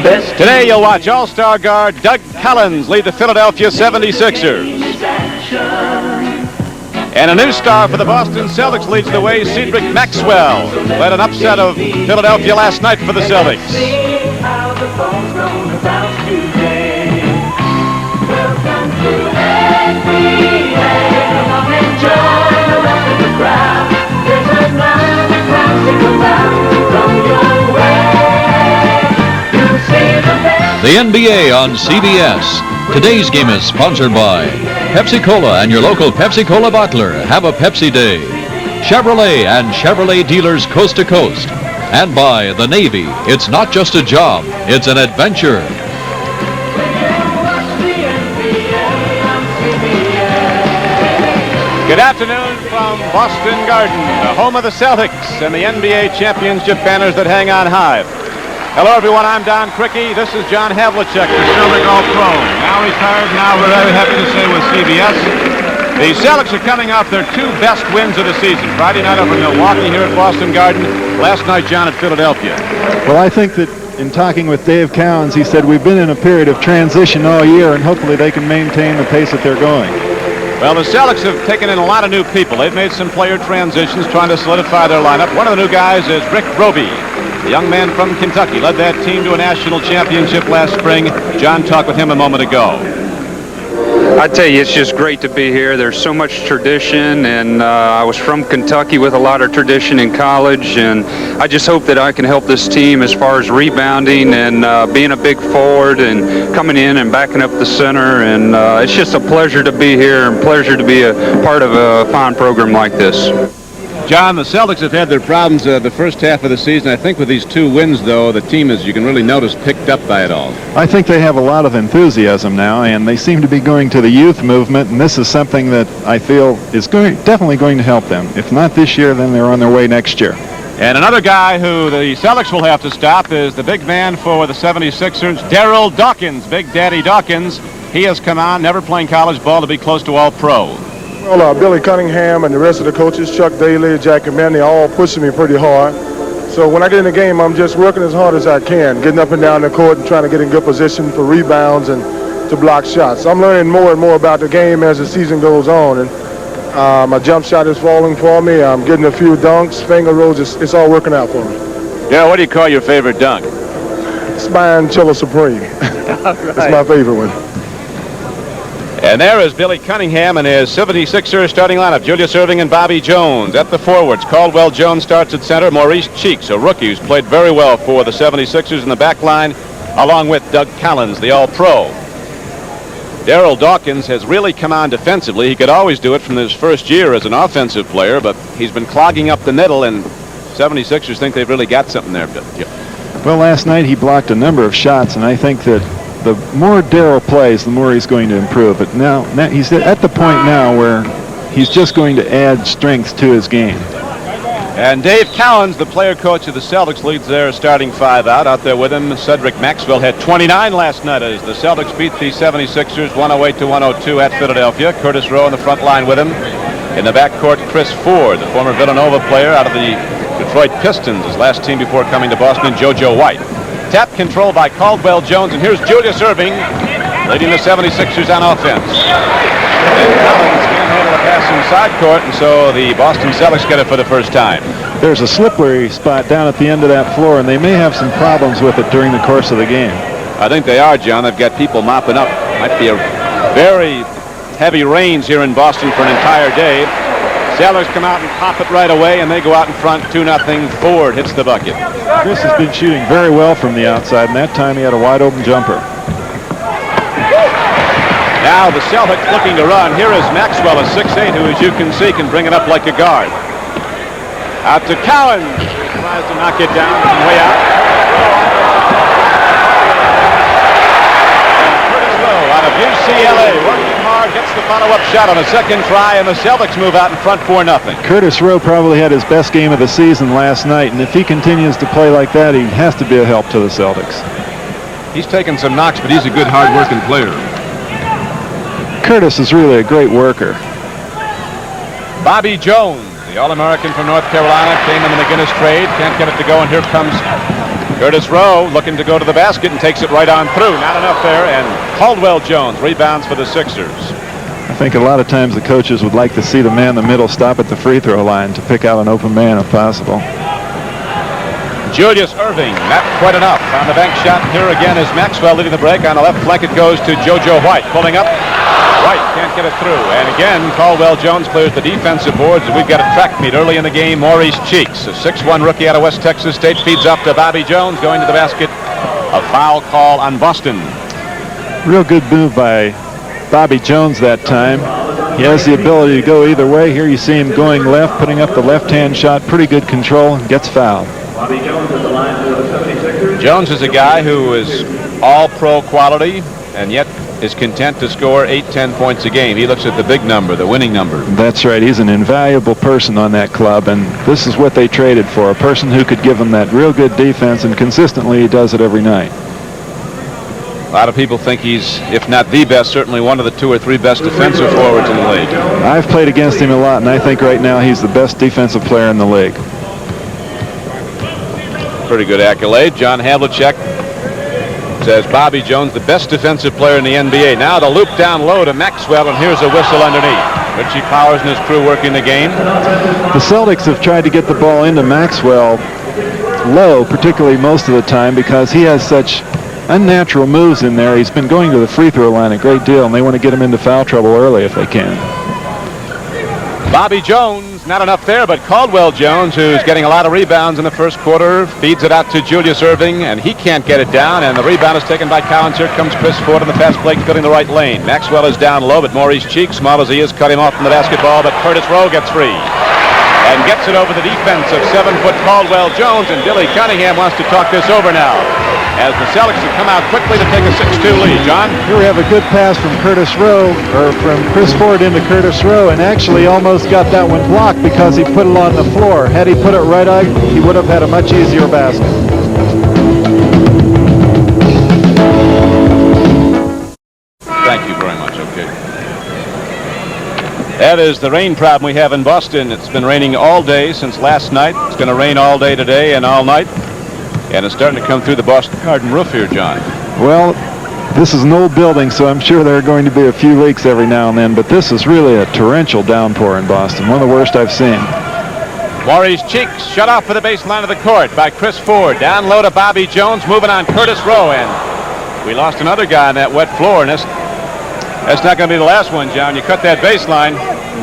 Today you'll watch All-Star guard Doug Cowens lead the Philadelphia 76ers. And a new star for the Boston Celtics leads the way. Cedric Maxwell led an upset of Philadelphia last night for the Celtics. The NBA on CBS. Today's game is sponsored by Pepsi-Cola and your local Pepsi-Cola bottler. Have a Pepsi Day. Chevrolet and Chevrolet dealers coast to coast. And by the Navy. It's not just a job, it's an adventure. Good afternoon from Boston Garden, the home of the Celtics and the NBA championship banners that hang on high. Hello, everyone. I'm Don Crickey. This is John Havlicek, the Celtic All-Pro. Now retired, now we're very happy to say with CBS. The Celtics are coming off their two best wins of the season. Friday night over Milwaukee here at Boston Garden. Last night, John, at Philadelphia. Well, I think that in talking with Dave Cowens, he said we've been in a period of transition all year, and hopefully they can maintain the pace that they're going. Well, the Celtics have taken in a lot of new people. They've made some player transitions, trying to solidify their lineup. One of the new guys is Rick Rowe. The young man from Kentucky led that team to a national championship last spring. John talked with him a moment ago. I tell you, it's just great to be here. There's so much tradition, and I was from Kentucky with a lot of tradition in college, and I just hope that I can help this team as far as rebounding and being a big forward and coming in and backing up the center, and it's just a pleasure to be here and pleasure to be a part of a fine program like this. John, the Celtics have had their problems the first half of the season. I think with these two wins, though, the team, as you can really notice, picked up by it all. I think they have a lot of enthusiasm now, and they seem to be going to the youth movement, and this is something that I feel is definitely going to help them. If not this year, then they're on their way next year. And another guy who the Celtics will have to stop is the big man for the 76ers, Darryl Dawkins, Big Daddy Dawkins. He has come on, never playing college ball, to be close to All-Pro. Well, Billy Cunningham and the rest of the coaches, Chuck Daly, Jack and Manny, all pushing me pretty hard. So when I get in the game, I'm just working as hard as I can, getting up and down the court and trying to get in good position for rebounds and to block shots. I'm learning more and more about the game as the season goes on. And my jump shot is falling for me. I'm getting a few dunks, finger rolls. It's all working out for me. Yeah, what do you call your favorite dunk? Spine Chiller Supreme. Right. It's my favorite one. And there is Billy Cunningham and his 76ers starting lineup. Julius, Erving, and Bobby Jones at the forwards. Caldwell Jones starts at center. Maurice Cheeks, a rookie who's played very well for the 76ers in the back line, along with Doug Cowens, the All-Pro. Darryl Dawkins has really come on defensively. He could always do it from his first year as an offensive player, but he's been clogging up the middle, and 76ers think they've really got something there. Well, last night he blocked a number of shots, and I think that the more Darryl plays, the more he's going to improve. But now he's at the point now where he's just going to add strength to his game. And Dave Cowens, the player coach of the Celtics, leads their starting five out there with him. Cedric Maxwell had 29 last night as the Celtics beat the 76ers 108-102 at Philadelphia. Curtis Rowe in the front line with him. In the backcourt, Chris Ford, the former Villanova player out of the Detroit Pistons, his last team before coming to Boston, JoJo White. Tap control by Caldwell Jones, and here's Julius Erving leading the 76ers on offense. And Cowens can't handle a pass inside court, and so the Boston Celtics get it for the first time. There's a slippery spot down at the end of that floor, and they may have some problems with it during the course of the game. I think they are, John. They've got people mopping up. Might be a very heavy rains here in Boston for an entire day. Celtics come out and pop it right away, and they go out in front 2-0. Ford hits the bucket. Chris has been shooting very well from the outside, and that time he had a wide-open jumper. Now the Celtics looking to run. Here is Maxwell, a 6'8", who, as you can see, can bring it up like a guard. Out to Cowens. Tries to knock it down from way out. Curtis Rowe out of UCLA, working hard, gets the follow-up shot on a second try, and the Celtics move out in front 4-0. Curtis Rowe probably had his best game of the season last night, and if he continues to play like that, he has to be a help to the Celtics. He's taken some knocks, but he's a good, hard-working player. Curtis is really a great worker. Bobby Jones, the All-American from North Carolina, came in the McGinnis trade. Can't get it to go, and here comes Curtis Rowe looking to go to the basket and takes it right on through. Not enough there, and Caldwell Jones rebounds for the Sixers. I think a lot of times the coaches would like to see the man in the middle stop at the free throw line to pick out an open man if possible. Julius Erving, not quite enough. On the bank shot, and here again is Maxwell leading the break. On the left flank, it goes to JoJo White. Pulling up. White can't get it through. And again, Caldwell Jones clears the defensive boards. And we've got a track meet early in the game. Maurice Cheeks, a 6'1" rookie out of West Texas State, feeds up to Bobby Jones going to the basket. A foul call on Boston. Real good move by Bobby Jones that time. He has the ability to go either way. Here you see him going left, putting up the left-hand shot. Pretty good control, and gets fouled. Bobby Jones at the line for the 76ers. Jones is a guy who is all-pro quality and yet is content to score 8-10 points a game. He looks at the big number, the winning number. That's right. He's an invaluable person on that club, and this is what they traded for, a person who could give them that real good defense, and consistently he does it every night. A lot of people think he's, if not the best, certainly one of the 2 or 3 best defensive forwards in the league. I've played against him a lot, and I think right now he's the best defensive player in the league. Pretty good accolade. John Havlicek says Bobby Jones the best defensive player in the NBA. Now the loop down low to Maxwell, and here's a whistle underneath. Richie Powers and his crew working the game. The Celtics have tried to get the ball into Maxwell low, particularly most of the time, because he has such unnatural moves in there. He's been going to the free throw line a great deal, and they want to get him into foul trouble early if they can. Bobby Jones, not enough there, but Caldwell Jones, who's getting a lot of rebounds in the first quarter, feeds it out to Julius Erving, and he can't get it down, and the rebound is taken by Cowens. Here comes Chris Ford on the fast break, filling the right lane. Maxwell is down low, but Maurice Cheeks, small as he is, cut him off from the basketball, but Curtis Rowe gets free and gets it over the defense of 7-foot Caldwell Jones, and Billy Cunningham wants to talk this over now, as the Celtics have come out quickly to take a 6-2 lead. John? Here we have a good pass from from Chris Ford into Curtis Rowe, and actually almost got that one blocked because he put it on the floor. Had he put it right out, he would have had a much easier basket. Thank you very much. Okay. That is the rain problem we have in Boston. It's been raining all day since last night. It's going to rain all day today and all night. And it's starting to come through the Boston Garden roof here, John. Well, this is an old building, so I'm sure there are going to be a few leaks every now and then, but this is really a torrential downpour in Boston, one of the worst I've seen. Maurice Cheeks shut off for the baseline of the court by Chris Ford. Down low to Bobby Jones, moving on Curtis Rowe, and we lost another guy on that wet floor, and that's not going to be the last one, John. You cut that baseline.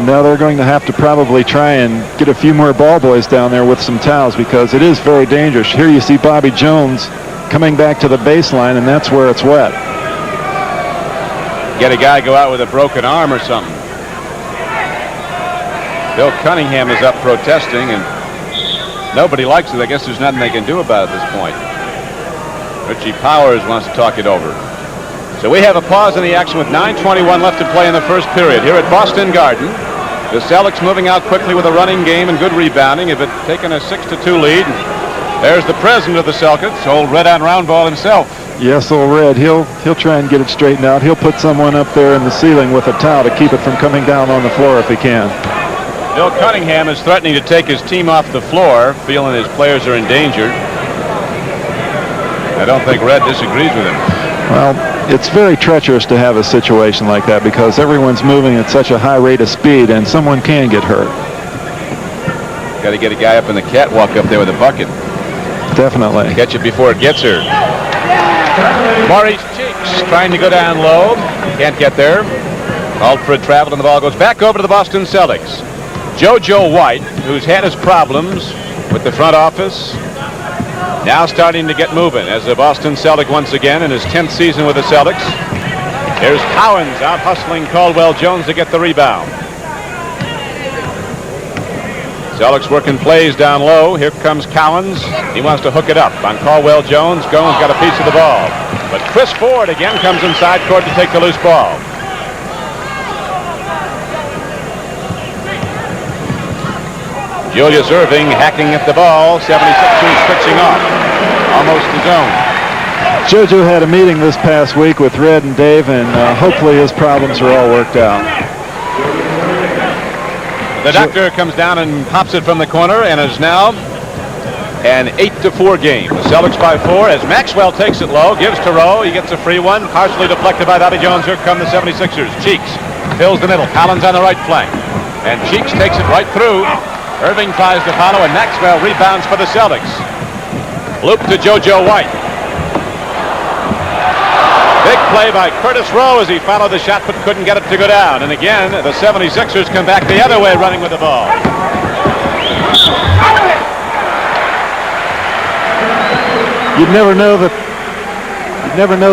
Now they're going to have to probably try and get a few more ball boys down there with some towels, because it is very dangerous. Here you see Bobby Jones coming back to the baseline, and that's where it's wet. Get a guy go out with a broken arm or something. Bill Cunningham is up protesting, and nobody likes it. I guess there's nothing they can do about it at this point. Richie Powers wants to talk it over. So we have a pause in the action with 9:21 left to play in the first period here at Boston Garden. The Celtics moving out quickly with a running game and good rebounding. Have taken a 6-2 lead. There's the president of the Celtics, old Red on Roundball himself. Yes, old Red. He'll try and get it straightened out. He'll put someone up there in the ceiling with a towel to keep it from coming down on the floor if he can. Bill Cunningham is threatening to take his team off the floor, feeling his players are endangered. I don't think Red disagrees with him. Well, it's very treacherous to have a situation like that because everyone's moving at such a high rate of speed and someone can get hurt. Got to get a guy up in the catwalk up there with a bucket. Definitely. Catch it before it gets here. Maurice Cheeks trying to go down low. Can't get there. Called for a travel and the ball goes back over to the Boston Celtics. JoJo White, who's had his problems with the front office, now starting to get moving as the Boston Celtic once again in his 10th season with the Celtics. Here's Cowens out hustling Caldwell Jones to get the rebound. Celtics working plays down low. Here comes Cowens. He wants to hook it up on Caldwell Jones. Cowens got a piece of the ball. But Chris Ford again comes inside court to take the loose ball. Julius Erving hacking at the ball. 76ers switching off. Almost the zone. JoJo had a meeting this past week with Red and Dave, and hopefully his problems are all worked out. The doctor comes down and pops it from the corner and is now An 8-4 game. The Celtics by 4 as Maxwell takes it low, gives to Rowe. He gets a free one, partially deflected by Bobby Jones. Here come the 76ers. Cheeks fills the middle. Collins on the right flank. And Cheeks takes it right through. Erving tries to follow, and Maxwell rebounds for the Celtics. Loop to JoJo White. Big play by Curtis Rowe as he followed the shot but couldn't get it to go down. And again, the 76ers come back the other way running with the ball. You'd never know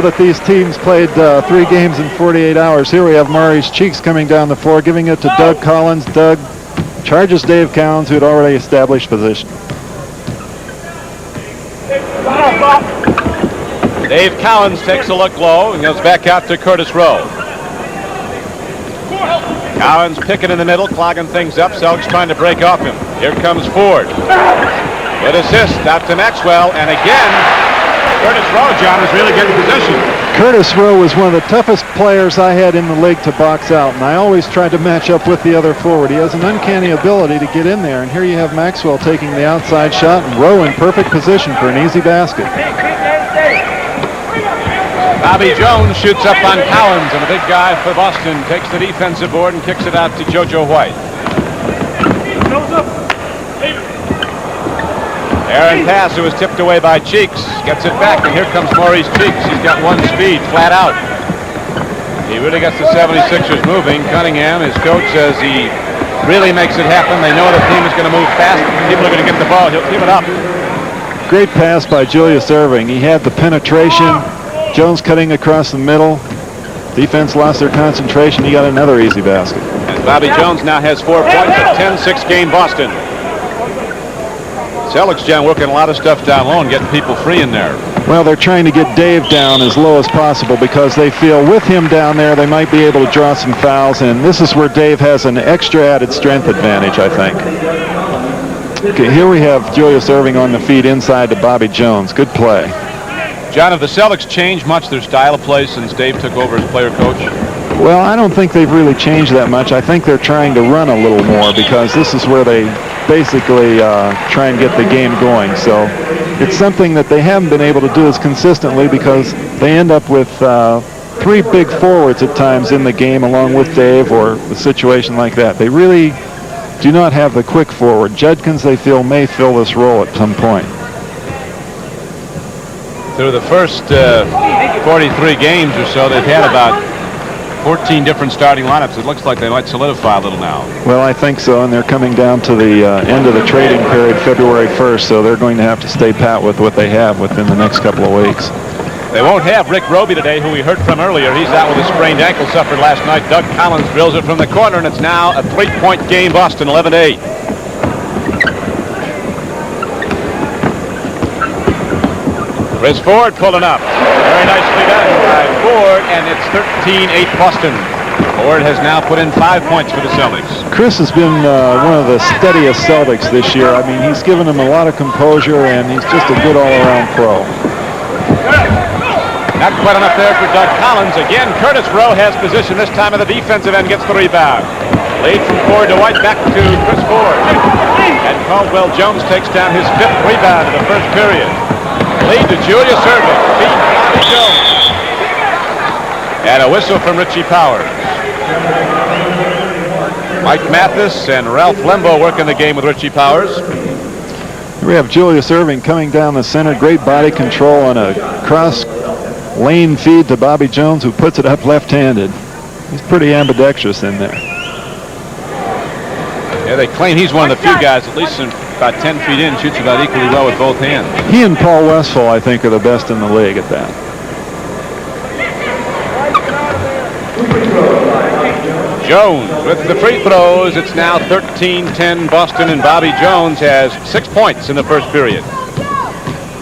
that these teams played 3 games in 48 hours. Here we have Maurice Cheeks coming down the floor, giving it to Doug Collins. Doug charges Dave Cowens, who had already established position. Dave Cowens takes a look low and goes back out to Curtis Rowe. Cowens picking in the middle, clogging things up. Celtics trying to break off him. Here comes Ford. Good assist out to Maxwell, and again, Curtis Rowe, John, is really getting position. Curtis Rowe was one of the toughest players I had in the league to box out, and I always tried to match up with the other forward. He has an uncanny ability to get in there, and here you have Maxwell taking the outside shot and Rowe in perfect position for an easy basket. Bobby Jones shoots up on Cowens, and the big guy for Boston takes the defensive board and kicks it out to JoJo White. Aaron pass, who was tipped away by Cheeks, gets it back, and here comes Maurice Cheeks. He's got one speed, flat out. He really gets the 76ers moving. Cunningham, his coach, says he really makes it happen. They know the team is going to move fast. People are going to get the ball. He'll keep it up. Great pass by Julius Erving. He had the penetration. Jones cutting across the middle. Defense lost their concentration. He got another easy basket. And Bobby Jones now has 4 points at 10-6 game Boston. Celtics, John, working a lot of stuff down low and getting people free in there. Well, they're trying to get Dave down as low as possible because they feel with him down there they might be able to draw some fouls, and this is where Dave has an extra added strength advantage, I think. Okay, here we have Julius Erving on the feed inside to Bobby Jones. Good play. John, have the Celtics changed much their style of play since Dave took over as player coach? Well, I don't think they've really changed that much. I think they're trying to run a little more because this is where they basically try and get the game going. So it's something that they haven't been able to do as consistently because they end up with 3 big forwards at times in the game along with Dave or a situation like that. They really do not have the quick forward. Judkins, they feel, may fill this role at some point. Through the first 43 games or so, they've had about 14 different starting lineups. It looks like they might solidify a little now. Well, I think so, and they're coming down to the end of the trading period, February 1st, so they're going to have to stay pat with what they have within the next couple of weeks. They won't have Rick Roby today, who we heard from earlier. He's out with a sprained ankle suffered last night. Doug Collins drills it from the corner, and it's now a 3-point game, Boston, 11-8. Chris Ford pulling up. Very nicely done by Ford, and it's 13-8 Boston. Ford has now put in 5 points for the Celtics. Chris has been one of the steadiest Celtics this year. I mean, he's given them a lot of composure, and he's just a good all-around pro. Not quite enough there for Doug Collins. Again, Curtis Rowe has position. This time at the defensive end, gets the rebound. Lead from Ford to White, back to Chris Ford. And Caldwell Jones takes down his 5th rebound in the first period. Lead to Julius Erving. Feed Bobby Jones. And a whistle from Richie Powers. Mike Mathis and Ralph Lembo working the game with Richie Powers. We have Julius Erving coming down the center. Great body control on a cross lane feed to Bobby Jones, who puts it up left-handed. He's pretty ambidextrous in there. Yeah, they claim he's one of the few guys, at least in about 10 feet in, shoots about equally well with both hands. He and Paul Westphal, I think, are the best in the league at that. Jones with the free throws. It's now 13-10 Boston, and Bobby Jones has 6 points in the first period.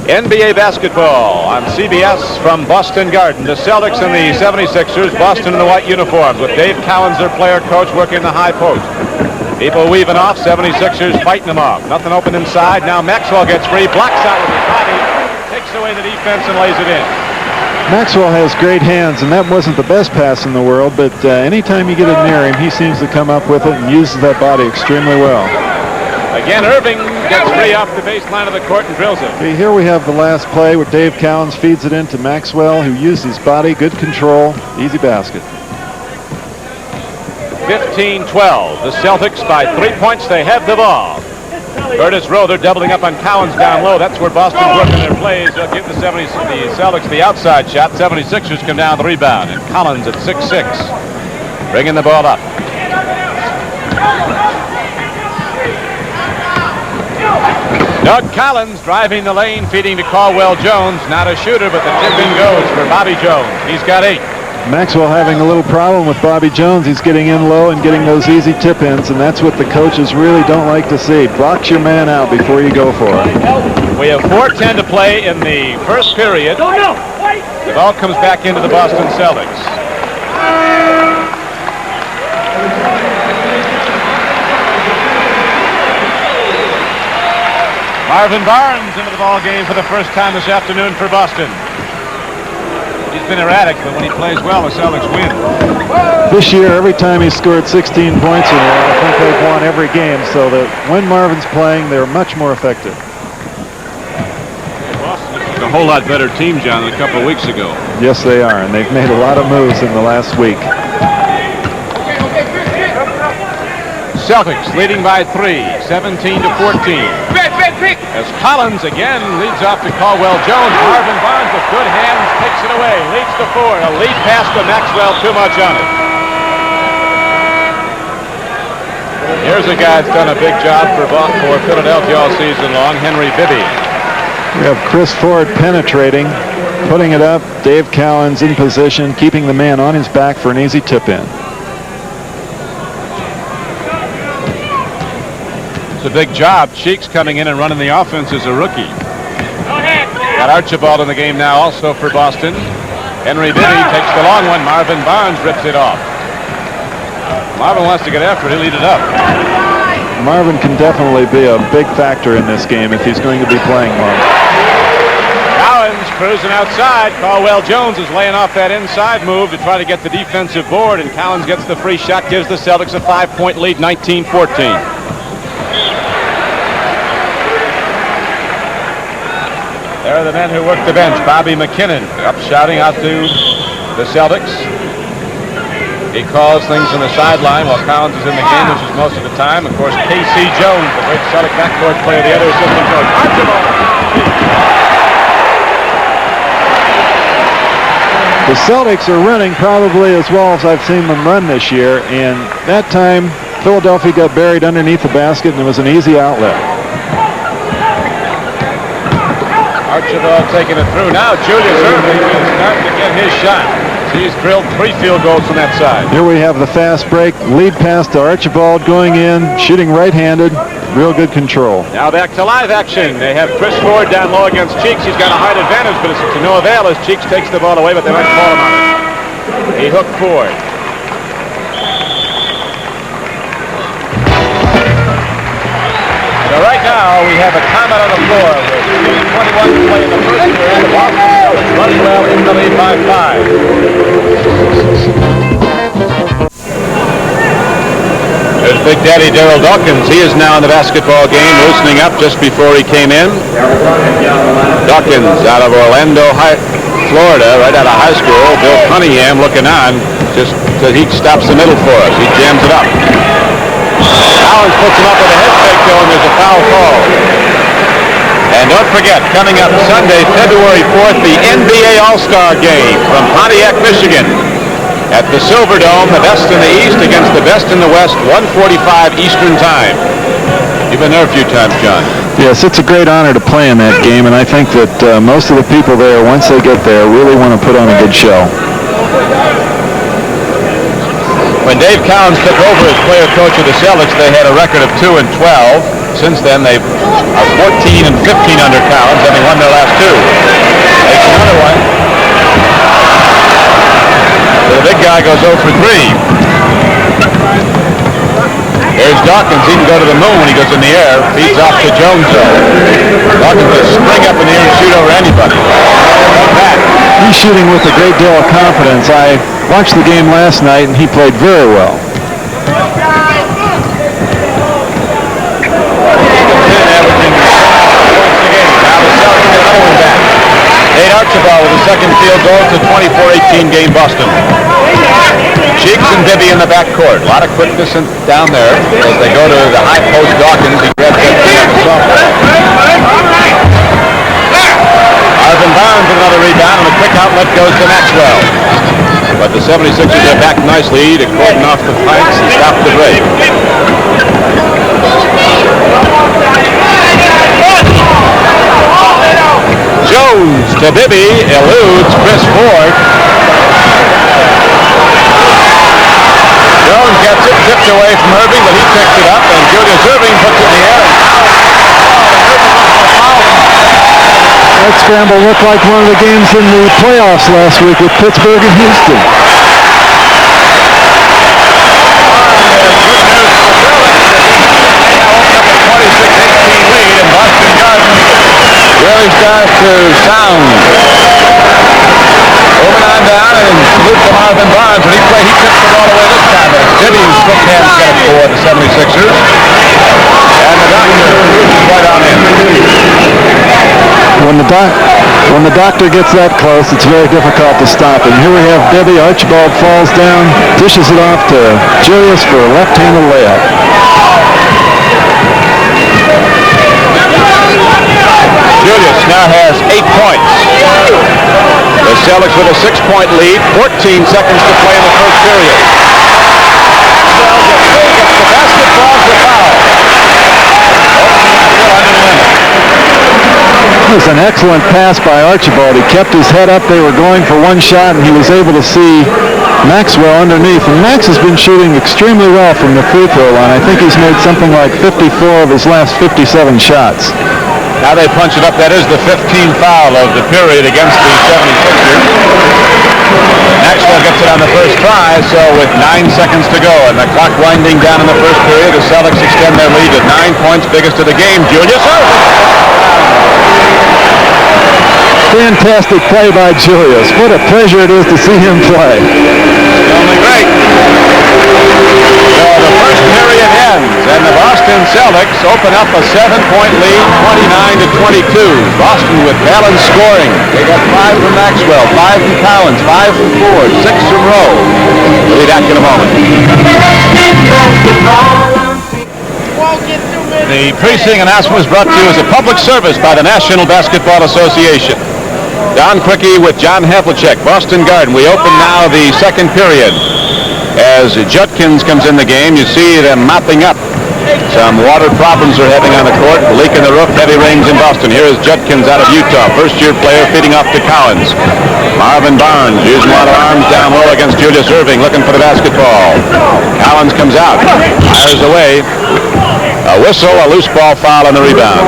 NBA basketball on CBS from Boston Garden. The Celtics and the 76ers, Boston in the white uniforms, with Dave Cowens, their player coach, working the high post. People weaving off, 76ers fighting them off. Nothing open inside. Now Maxwell gets free, blocks out with his body, takes away the defense and lays it in. Maxwell has great hands, and that wasn't the best pass in the world, but anytime you get it near him, he seems to come up with it and uses that body extremely well. Again, Erving gets free off the baseline of the court and drills it. Okay, here we have the last play where Dave Cowens feeds it into Maxwell, who used his body, good control, easy basket. 15-12. The Celtics by 3 points. They have the ball. Curtis Rowe, they're doubling up on Cowens down low. That's where Boston's working their plays. They'll give the Celtics the outside shot. 76ers come down the rebound. And Collins at 6'6", bringing the ball up. Doug Collins driving the lane, feeding to Caldwell Jones. Not a shooter, but the tip-in goes for Bobby Jones. He's got 8. Maxwell having a little problem with Bobby Jones. He's getting in low and getting those easy tip-ins, and that's what the coaches really don't like to see. Box your man out before you go for it. We have 4:10 to play in the first period. The ball comes back into the Boston Celtics. Marvin Barnes into the ball game for the first time this afternoon for Boston. He's been erratic, but when he plays well, the Celtics win. This year, every time he's scored 16 points or more, I think they've won every game, so that when Marvin's playing, they're much more effective. Boston is a whole lot better team, John, than a couple of weeks ago. Yes, they are, and they've made a lot of moves in the last week. Celtics leading by 3, 17-14. As Collins again leads off to Caldwell Jones. Marvin Barnes with good hands takes it away. Leads to 4. A lead pass to Maxwell. Too much on it. Here's a guy that's done a big job for Philadelphia all season long, Henry Bibby. We have Chris Ford penetrating, putting it up. Dave Cowens in position, keeping the man on his back for an easy tip-in. It's a big job. Cheeks coming in and running the offense as a rookie. Got Archibald in the game now also for Boston. Henry Bibby takes the long one. Marvin Barnes rips it off. Marvin wants to get after it. He'll eat it up. Marvin can definitely be a big factor in this game if he's going to be playing long. Cowens cruising outside. Caldwell Jones is laying off that inside move to try to get the defensive board, and Cowens gets the free shot, gives the Celtics a 5-point lead, 19-14. There are the men who work the bench. Bobby McKinnon up shouting out to the Celtics. He calls things on the sideline while Cowens is in the game, which is most of the time. Of course, K.C. Jones, the great Celtic backcourt player, the other assistant coach. Archibald. The Celtics are running probably as well as I've seen them run this year, and that time Philadelphia got buried underneath the basket and it was an easy outlet. Archibald taking it through. Now Julius Erving is starting to get his shot. He's drilled 3 field goals from that side. Here we have the fast break. Lead pass to Archibald going in, shooting right-handed. Real good control. Now back to live action. They have Chris Ford down low against Cheeks. He's got a height advantage, but it's to no avail as Cheeks takes the ball away, but they might call him on it. He hooked Ford. So right now we have a timeout on the floor with 2:21 to play in the first period. The Boston Celtics running well in the lead by 5. There's Big Daddy Darryl Dawkins. He is now in the basketball game, loosening up just before he came in. Dawkins out of Orlando, Florida, right out of high school. Bill Cunningham looking on, just so he stops the middle for us. He jams it up. Cowens puts him up with a head fake, though, and there's a foul call. And don't forget, coming up Sunday, February 4th, the NBA All-Star Game from Pontiac, Michigan. At the Silverdome, the best in the East against the best in the West, 1:45 Eastern Time. You've been there a few times, John. Yes, it's a great honor to play in that game, and I think that most of the people there, once they get there, really want to put on a good show. When Dave Cowens took over as player coach of the Celtics, they had a record of 2-12. Since then, they are 14-15 under Cowens, having won their last 2. Takes another one. So the big guy goes 0 for 3. There's Dawkins. He can go to the moon when he goes in the air. Feeds off to Jones, though. Dawkins will spring up in the air and shoot over anybody. He's shooting with a great deal of confidence. I watched the game last night, and he played very well. Averaging second field goal. It's a 24-18 game, Boston. Cheeks and Bibby in the backcourt. A lot of quickness down there as they go to the high post. Dawkins. He grabs that softball. Marvin Barnes with another rebound, and a quick outlet goes to Maxwell. But the 76ers are back nicely to cordon off the flanks and stop the break. Jones to Bibby, eludes Chris Ford. Jones gets it, tipped away from Erving, but he picks it up, and Julius Erving puts it in the air. That scramble looked like one of the games in the playoffs last week with Pittsburgh and Houston. Really starts to sound. Over on down and salute to Marvin Barnes. When he tips the ball away this time. Bibby and Spokane get it for the 76ers. And the doctor is right on in. When the doctor gets that close, it's very difficult to stop. And here we have Bibby. Archibald falls down, dishes it off to Julius for a left-handed layup. Julius now has 8 points. The Celtics with a 6-point lead, 14 seconds to play in the first period. Gets the basketball to foul. It was an excellent pass by Archibald. He kept his head up. They were going for one shot, and he was able to see Maxwell underneath. And Max has been shooting extremely well from the free throw line. I think he's made something like 54 of his last 57 shots. Now they punch it up. That is the 15th foul of the period against the 76ers. Maxwell gets it on the first try, so with 9 seconds to go and the clock winding down in the first period, the Celtics extend their lead to 9 points, biggest of the game. Julius. Fantastic play by Julius. What a pleasure it is to see him play. Only great. So the first period ends, and the Boston Celtics open up a 7-point lead, 29-22. Boston with balanced scoring. They got 5 from Maxwell, 5 from Cowens, 5 from Ford, 6 from Rowe. We'll be back in a moment. The preceding announcement was brought to you as a public service by the National Basketball Association. Don Quickie with John Havlicek, Boston Garden. We open now the second period. As Judkins comes in the game, you see them mopping up some water problems they're having on the court. A leak in the roof, heavy rains in Boston. Here is Judkins out of Utah, first-year player feeding off to Cowens. Marvin Barnes using a lot of arms down low against Julius Erving, looking for the basketball. Cowens comes out, fires away. A whistle, a loose ball foul on the rebound.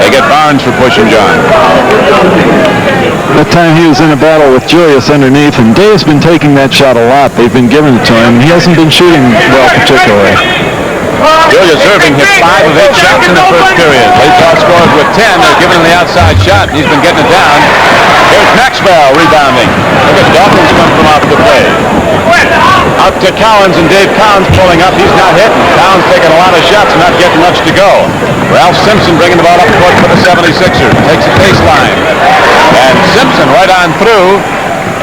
They get Barnes for pushing John. That time he was in a battle with Julius underneath, and Dave's been taking that shot a lot. They've been giving it to him. He hasn't been shooting well particularly. Julius Erving hit 5 of 8 shots in the first period. Leads outscored with 10. They're giving him the outside shot, and he's been getting it down. Here's Maxwell rebounding. Look at Dawkins come from off the play. Out to Cowens, and Dave Cowens pulling up. He's not hitting. Cowens taking a lot of shots and not getting much to go. Ralph Simpson bringing the ball up court for the 76ers. Takes a baseline. And Simpson right on through.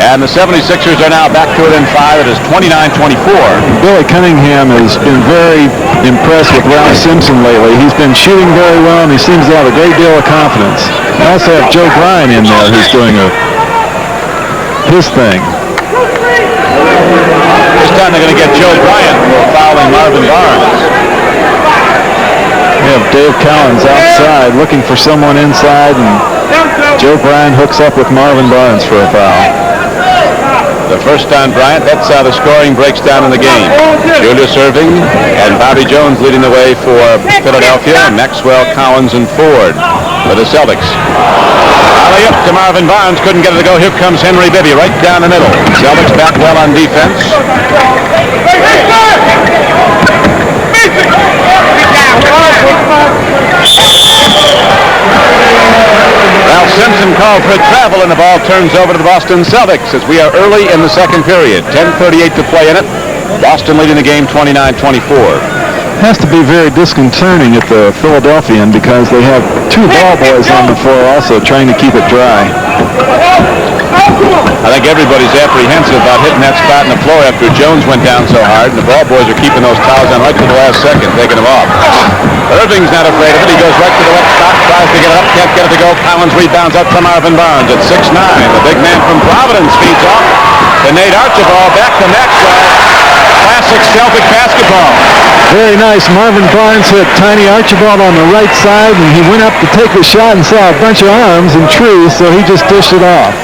And the 76ers are now back to it in 5. It is 29-24. Billy Cunningham has been very impressed with Ralph Simpson lately. He's been shooting very well, and he seems to have a great deal of confidence. We also have Joe Bryan in there who's doing his thing. This time they're going to get Joe Bryan for fouling Marvin Barnes. We have Dave Cowens outside looking for someone inside, and Joe Bryan hooks up with Marvin Barnes for a foul. The first on Bryant. That's how the scoring breaks down in the game. Julius Erving and Bobby Jones leading the way for Philadelphia. Maxwell, Cowens, and Ford for the Celtics. Alley up to Marvin Barnes. Couldn't get it to go. Here comes Henry Bibby right down the middle. Celtics back well on defense. Ralph Simpson called for a travel, and the ball turns over to the Boston Celtics as we are early in the second period. 10:38 to play in it. Boston leading the game 29-24. has to be very disconcerting at the Philadelphia end because they have two ball boys on the floor also trying to keep it dry. I think everybody's apprehensive about hitting that spot in the floor after Jones went down so hard, and the ball boys are keeping those towels on right to the last second, taking them off. Erving's not afraid of it. He goes right to the left spot, tries to get it up, can't get it to go. Cowens rebounds up from Marvin Barnes at 6'9". The big man from Providence feeds off to Nate Archibald, back to Maxwell. Classic Celtic basketball. Very nice. Marvin Barnes hit Tiny Archibald on the right side, and he went up to take the shot and saw a bunch of arms and trees, so he just dished it off.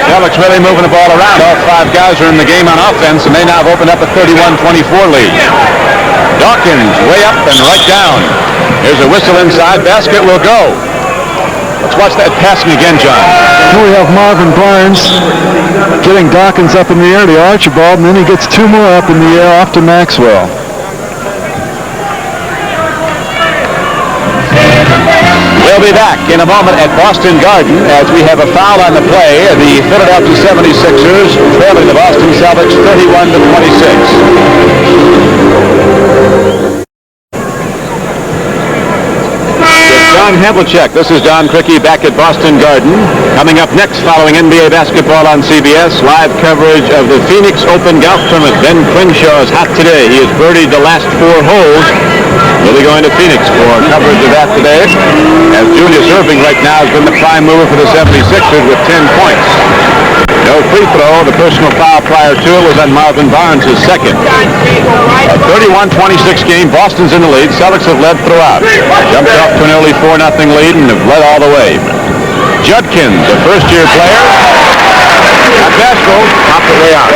Celtics really moving the ball around. All five guys are in the game on offense, and they now have opened up a 31-24 lead. Dawkins way up and right down. Here's a whistle inside. Basket will go. Let's watch that passing again, John. Here we have Marvin Barnes getting Dawkins up in the air to Archibald, and then he gets two more up in the air off to Maxwell. We'll be back in a moment at Boston Garden as we have a foul on the play. The Philadelphia 76ers trailing the Boston Celtics 31-26. John Havlicek. This is Don Criqui back at Boston Garden. Coming up next, following NBA basketball on CBS, live coverage of the Phoenix Open Golf Tournament. Ben Crenshaw is hot today. He has birdied the last 4 holes. We'll be going to Phoenix for coverage of that today, as Julius Erving right now has been the prime mover for the 76ers with 10 points. No free throw. The personal foul prior to it was on Marvin Barnes, his second. A 31-26 game. Boston's in the lead. Celtics have led throughout. Jumped off to an early 4-0 lead and have led all the way. Judkins, a first-year player. Not bashful. Popped it way out.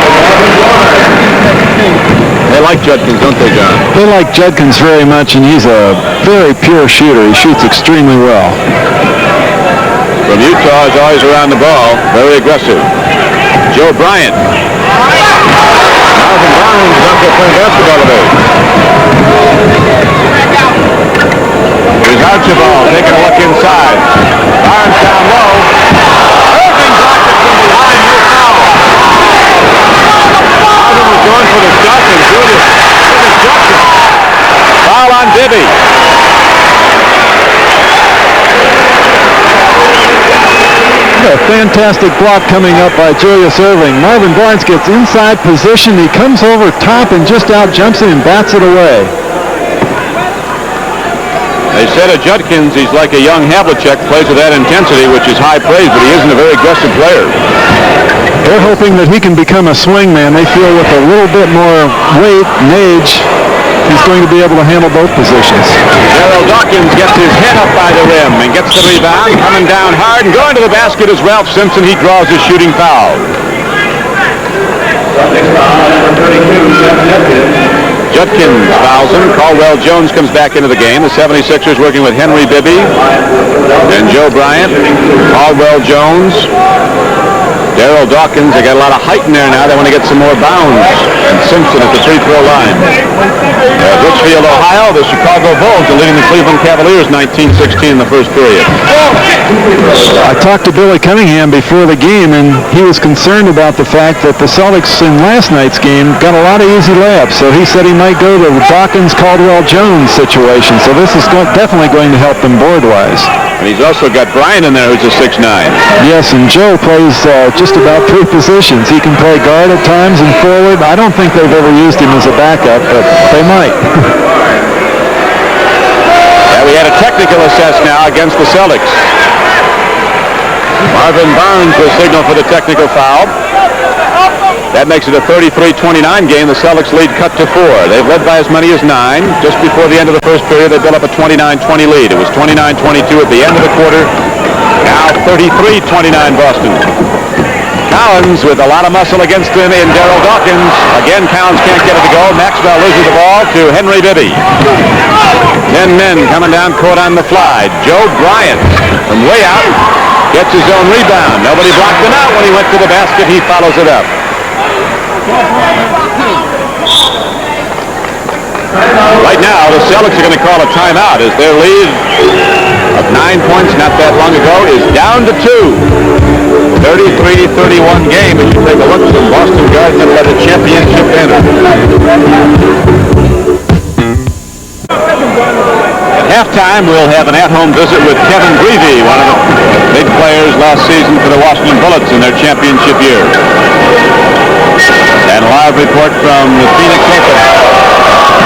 They like Judkins, don't they, John? They like Judkins very much, and he's a very pure shooter. He shoots extremely well. From Utah is always around the ball. Very aggressive. Joe Bryant. Marvin Barnes is out there playing basketball today. Here's Archibald taking a look inside. Barnes down low. Erving blocked it from behind. No foul. Marvin was going for the shot, and Julius intercepted. Foul on Bibby. A fantastic block coming up by Julius Erving. Marvin Barnes gets inside position. He comes over top and just out jumps it and bats it away. They said of Judkins, he's like a young Havlicek, plays with that intensity, which is high praise, but he isn't a very aggressive player. They're hoping that he can become a swingman. They feel with a little bit more weight and age, he's going to be able to handle both positions. Darryl Dawkins gets his head up by the rim and gets the rebound, coming down hard and going to the basket is Ralph Simpson. He draws his shooting foul. Judkins fouls him. Caldwell Jones comes back into the game. The 76ers working with Henry Bibby and Joe Bryant. Caldwell Jones. Darryl Dawkins, they got a lot of height in there now. They want to get some more bounds. And Simpson at the free throw line. Richfield, Ohio, the Chicago Bulls are leading the Cleveland Cavaliers 19-16 in the first period. I talked to Billy Cunningham before the game, and he was concerned about the fact that the Celtics in last night's game got a lot of easy layups. So he said he might go to the Dawkins-Caldwell-Jones situation. So this is definitely going to help them board-wise. And he's also got Bryant in there, who's a 6'9". Yes, and Joe plays just about 3 positions. He can play guard at times and forward. I don't think they've ever used him as a backup, but they might. Yeah, we had a technical assess now against the Celtics. Marvin Barnes was signaled for the technical foul. That makes it a 33-29 game. The Celtics lead cut to 4. They've led by as many as 9. Just before the end of the first period, they built up a 29-20 lead. It was 29-22 at the end of the quarter. Now 33-29 Boston. Cowens with a lot of muscle against him in Darryl Dawkins. Again, Cowens can't get it to go. Maxwell loses the ball to Henry Bibby. 10 men coming down court on the fly. Joe Bryant from way out gets his own rebound. Nobody blocked him out when he went to the basket. He follows it up. Right now, the Celtics are going to call a timeout as their lead of 9 points not that long ago is down to 2. 33-31 game as you take a look from Boston Garden and let a championship enter. halftime, we'll have an at-home visit with Kevin Greavy, one of the big players last season for the Washington Bullets in their championship year. And a live report from the Phoenix Open.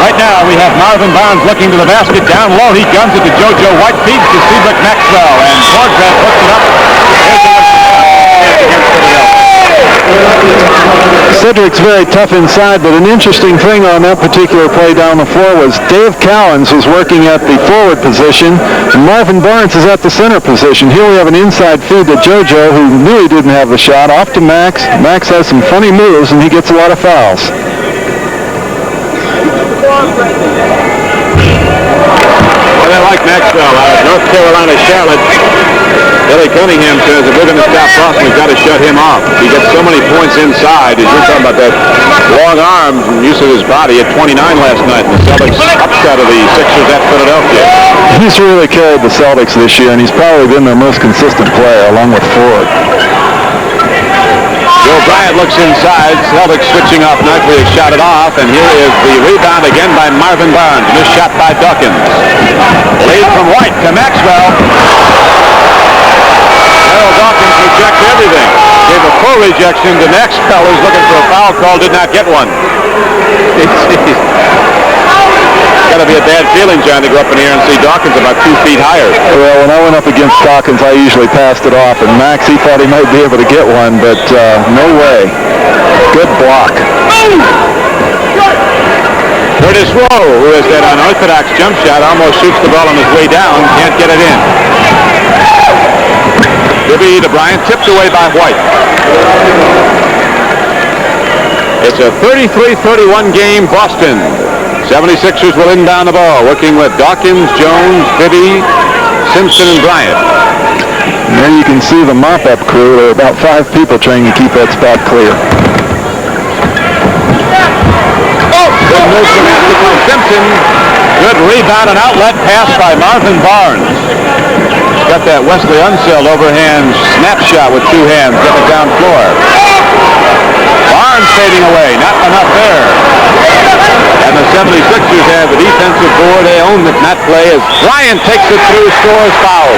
Right now, we have Marvin Barnes looking to the basket. Down low, he guns it to JoJo White. Feeds to Cedric Maxwell. And Caldwell puts it up. Cedric's very tough inside, but an interesting thing on that particular play down the floor was Dave Cowens was working at the forward position, and Marvin Barnes is at the center position. Here we have an inside feed to JoJo, who knew he didn't have the shot, off to Max. Max has some funny moves, and he gets a lot of fouls. Well, they like Maxwell out of North Carolina, Charlotte. Billy Cunningham says if we're going to stop Boston, we've got to shut him off. He gets so many points inside. As you're talking about that long arms and use of his body at 29 last night in the Celtics upset of the Sixers at Philadelphia. He's really carried the Celtics this year, and he's probably been their most consistent player, along with Ford. Joe Bryant looks inside. Celtics switching off nicely. They shot it off, and here is the rebound again by Marvin Barnes. Missed shot by Dawkins. Lead from White to Maxwell. Dawkins rejects everything. Gave a full rejection to Maxwell, who's looking for a foul call, did not get one. It's got to be a bad feeling, John, to go up in here and see Dawkins about 2 feet higher. Well, when I went up against Dawkins, I usually passed it off, and Max, he thought he might be able to get one, but no way. Good block. Curtis Rowe, who has that unorthodox jump shot, almost shoots the ball on his way down, can't get it in. Bibby to Bryant, tipped away by White. It's a 33-31 game, Boston. 76ers will inbound the ball, working with Dawkins, Jones, Bibby, Simpson, and Bryant. And there you can see the mop-up crew. There are about 5 people trying to keep that spot clear. Good move from Simpson. Good rebound and outlet pass by Marvin Barnes. Got that Wesley Unseld overhand snapshot with 2 hands. Get it down floor. Barnes fading away. Not enough there. And the 76ers have the defensive board. They own that play as Bryant takes it through, scores, foul.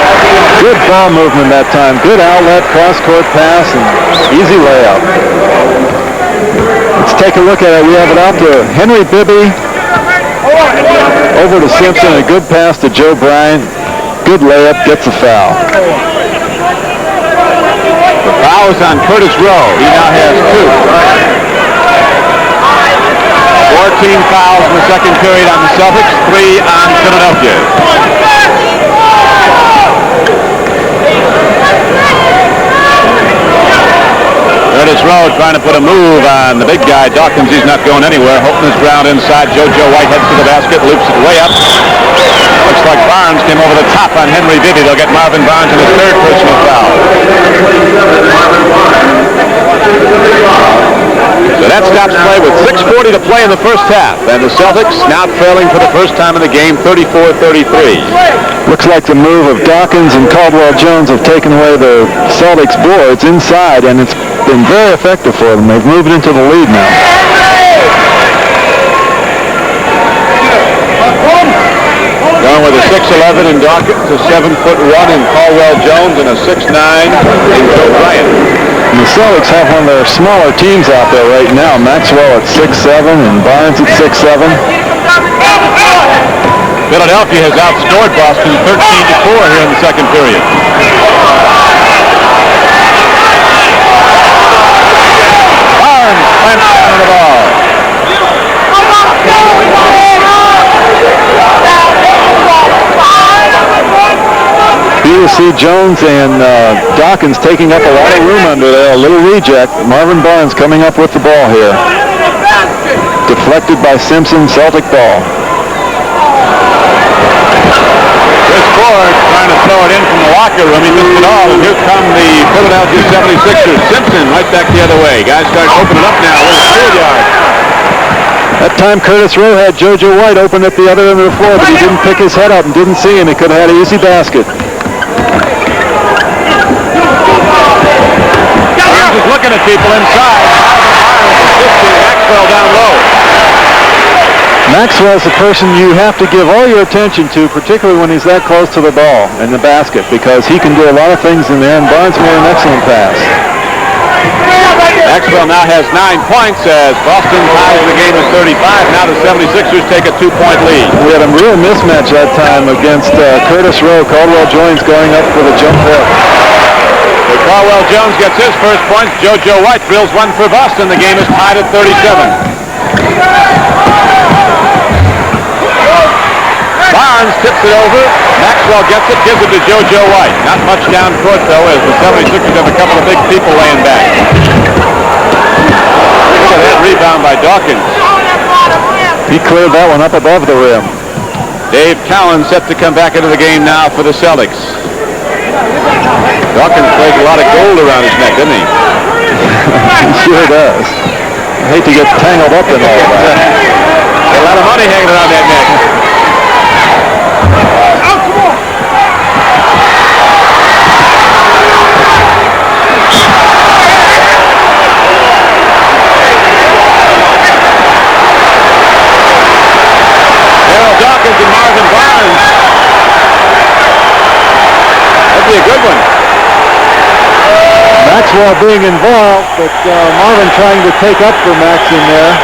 Good ball movement that time. Good outlet, cross-court pass, and easy layup. Let's take a look at it. We have it out to Henry Bibby. Over to Simpson. A good pass to Joe Bryant. Good layup, gets a foul. The foul is on Curtis Rowe. He now has 2. 14 fouls in the second period on the Celtics, 3 on Philadelphia. Curtis Rowe trying to put a move on the big guy. Dawkins, he's not going anywhere. Holding his ground inside. JoJo White heads to the basket, loops it way up. Looks like Barnes came over the top on Henry Bibby. They'll get Marvin Barnes in his 3rd personal foul. So that stops play with 6:40 to play in the first half. And the Celtics now trailing for the first time in the game, 34-33. Looks like the move of Dawkins and Caldwell Jones have taken away the Celtics boards inside, and it's been very effective for them. They've moved into the lead now. Going with a 6'11" in Dawkins, a 7'1" in Caldwell Jones, and a 6'9" in Joe Bryant. And the Celtics have one of their smaller teams out there right now. Maxwell at 6'7" and Barnes at 6'7". Philadelphia has outscored Boston 13-4 here in the second period. Barnes clamps down on the ball. You see Jones and Dawkins taking up a lot of room under there. A little reject. Marvin Barnes coming up with the ball here. Deflected by Simpson. Celtic ball. Chris Ford trying to throw it in from the locker room. He missed it all. And here come the Philadelphia 76ers. Simpson right back the other way. Guys start opening up now. With a schoolyard. That time Curtis Rowe had JoJo White open at the other end of the floor, but he didn't pick his head up and didn't see him. He could have had an easy basket. Barnes is looking at people inside. Maxwell down low. Maxwell's the person you have to give all your attention to, particularly when he's that close to the ball in the basket, because he can do a lot of things in there, and Barnes made an excellent pass. Maxwell now has 9 points as Boston ties the game at 35. Now the 76ers take a 2-point lead. We had a real mismatch that time against Curtis Rowe. Caldwell Jones going up for the jump hook. So Caldwell Jones gets his first point. JoJo White drills one for Boston. The game is tied at 37. Barnes tips it over. Maxwell gets it, gives it to JoJo White. Not much down court, though, as the 76ers have a couple of big people laying back. Look at that rebound by Dawkins. He cleared that one up above the rim. Dave Cowens set to come back into the game now for the Celtics. Dawkins plays a lot of gold around his neck, doesn't he? He sure does. I hate to get tangled up in all that. A lot of money hanging around that neck. Dawkins and Marvin Barnes. That'd be a good one. Maxwell being involved, but Marvin trying to take up for Max in there.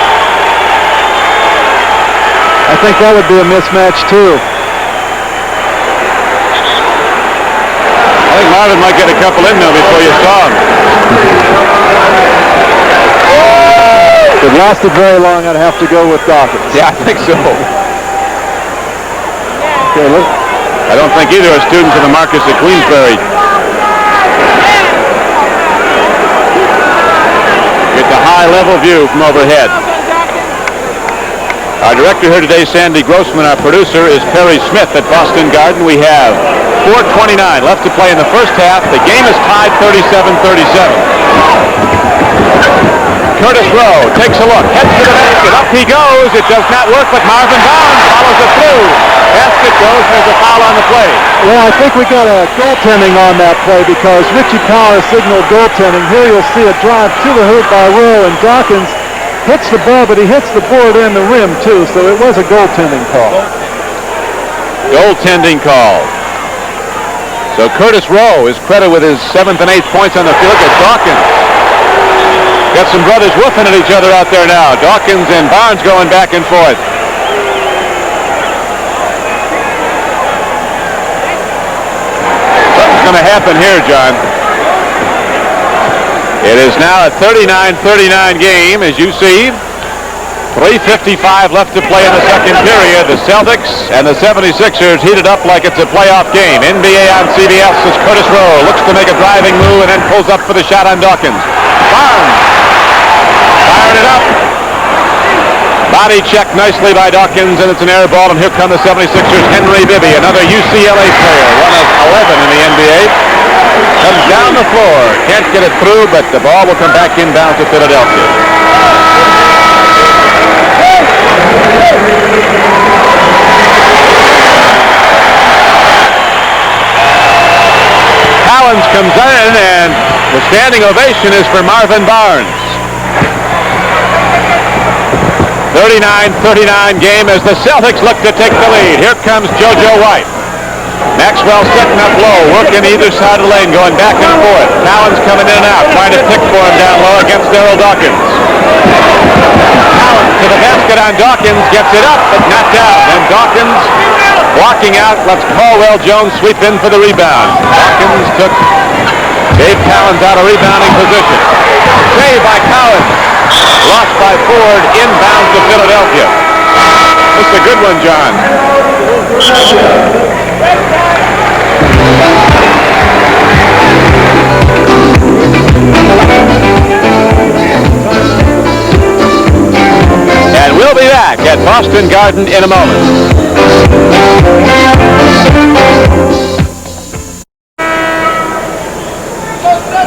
I think that would be a mismatch too. I think Marvin might get a couple in now before you saw him. If it lasted very long, I'd have to go with Dawkins. Yeah, I think so. Okay, look. I don't think either are students of the Marcus at Queensbury. Get the high-level view from overhead. Our director here today, Sandy Grossman. Our producer is Perry Smith at Boston Garden. We have 4:29 left to play in the first half. The game is tied 37-37. Curtis Rowe takes a look, heads to the basket, up he goes. It does not work, but Marvin Barnes follows it through. Basket goes, there's a foul on the play. Well, I think we got a goaltending on that play because Richie Power signaled goaltending. Here you'll see a drive to the hoop by Rowe, and Dawkins hits the ball, but he hits the board and the rim too, so it was a goaltending call. Goaltending call. So Curtis Rowe is credited with his 7th and 8th points on the field. Look at Dawkins. Got some brothers whooping at each other out there now. Dawkins and Barnes going back and forth. Something's going to happen here, John. It is now a 39-39 game, as you see. 3:55 left to play in the second period. The Celtics and the 76ers heated up like it's a playoff game. NBA on CBS as Curtis Rowe looks to make a driving move and then pulls up for the shot on Dawkins. Barnes firing it up. Body check nicely by Dawkins, and it's an air ball, and here come the 76ers. Henry Bibby, another UCLA player, one of 11 in the NBA. Comes down the floor. Can't get it through, but the ball will come back inbound to Philadelphia. Cowens comes in, and the standing ovation is for Marvin Barnes. 39-39 game as the Celtics look to take the lead. Here comes JoJo White. Maxwell setting up low, working either side of the lane, going back and forth. Cowens coming in and out, trying to pick for him down low against Darryl Dawkins. Cowens to the basket on Dawkins, gets it up, but not down. And Dawkins walking out, lets Caldwell Jones sweep in for the rebound. Dawkins took Dave Cowens out of rebounding position. Saved by Cowens. Lost by Ford, inbounds to Philadelphia. This is a good one, John. And we'll be back at Boston Garden in a moment.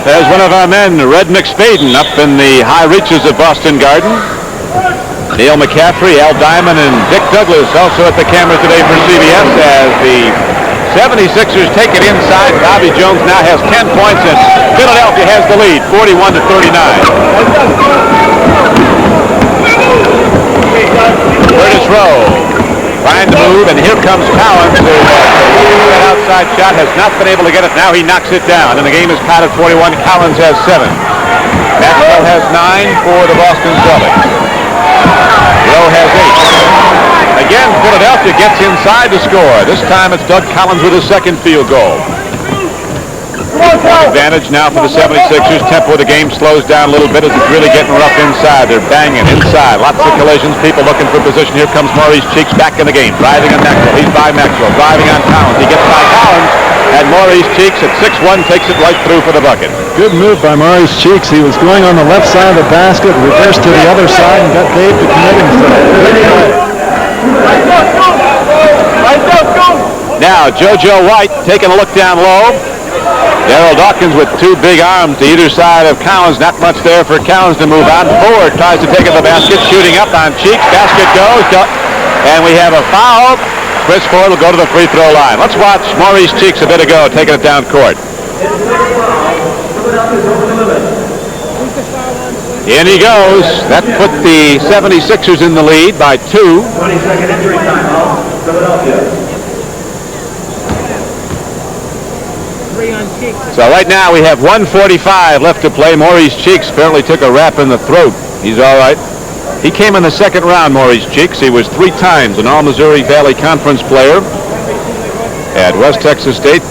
There's one of our men, Red McSpaden, up in the high reaches of Boston Garden. Neil McCaffrey, Al Diamond, and Dick Douglas also at the camera today for CBS as the 76ers take it inside. Bobby Jones now has 10 points, and Philadelphia has the lead, 41-39. Curtis Rowe trying to move, and here comes Cowens, who that outside shot has not been able to get it. Now he knocks it down, and the game is tied at 41. Cowens has 7. Maxwell has 9 for the Boston Celtics. Rowe has 8. Again, Philadelphia gets inside to score. This time it's Doug Collins with his second field goal. Advantage now for the 76ers. Tempo of the game slows down a little bit as it's really getting rough inside. They're banging inside. Lots of collisions. People looking for position. Here comes Maurice Cheeks back in the game. Driving on Maxwell. He's by Maxwell. Driving on Cowens. He gets by Cowens. And Maurice Cheeks at 6'1" takes it right through for the bucket. Good move by Maurice Cheeks. He was going on the left side of the basket, reversed to the other side, and got Dave to commit himself. Good play. Now JoJo White taking a look down low. Darryl Dawkins with 2 big arms to either side of Cowens. Not much there for Cowens to move on. Ford tries to take it to the basket, shooting up on Cheeks. Basket goes, and we have a foul. Chris Ford will go to the free throw line. Let's watch Maurice Cheeks a bit ago taking it down court. In he goes. That put the 76ers in the lead by 2. 20-second injury timeout, Philadelphia. So right now we have 1:45 left to play. Maurice Cheeks apparently took a rap in the throat. He's all right. He came in the second round, Maurice Cheeks. He was 3 times an All-Missouri Valley Conference player at West Texas State.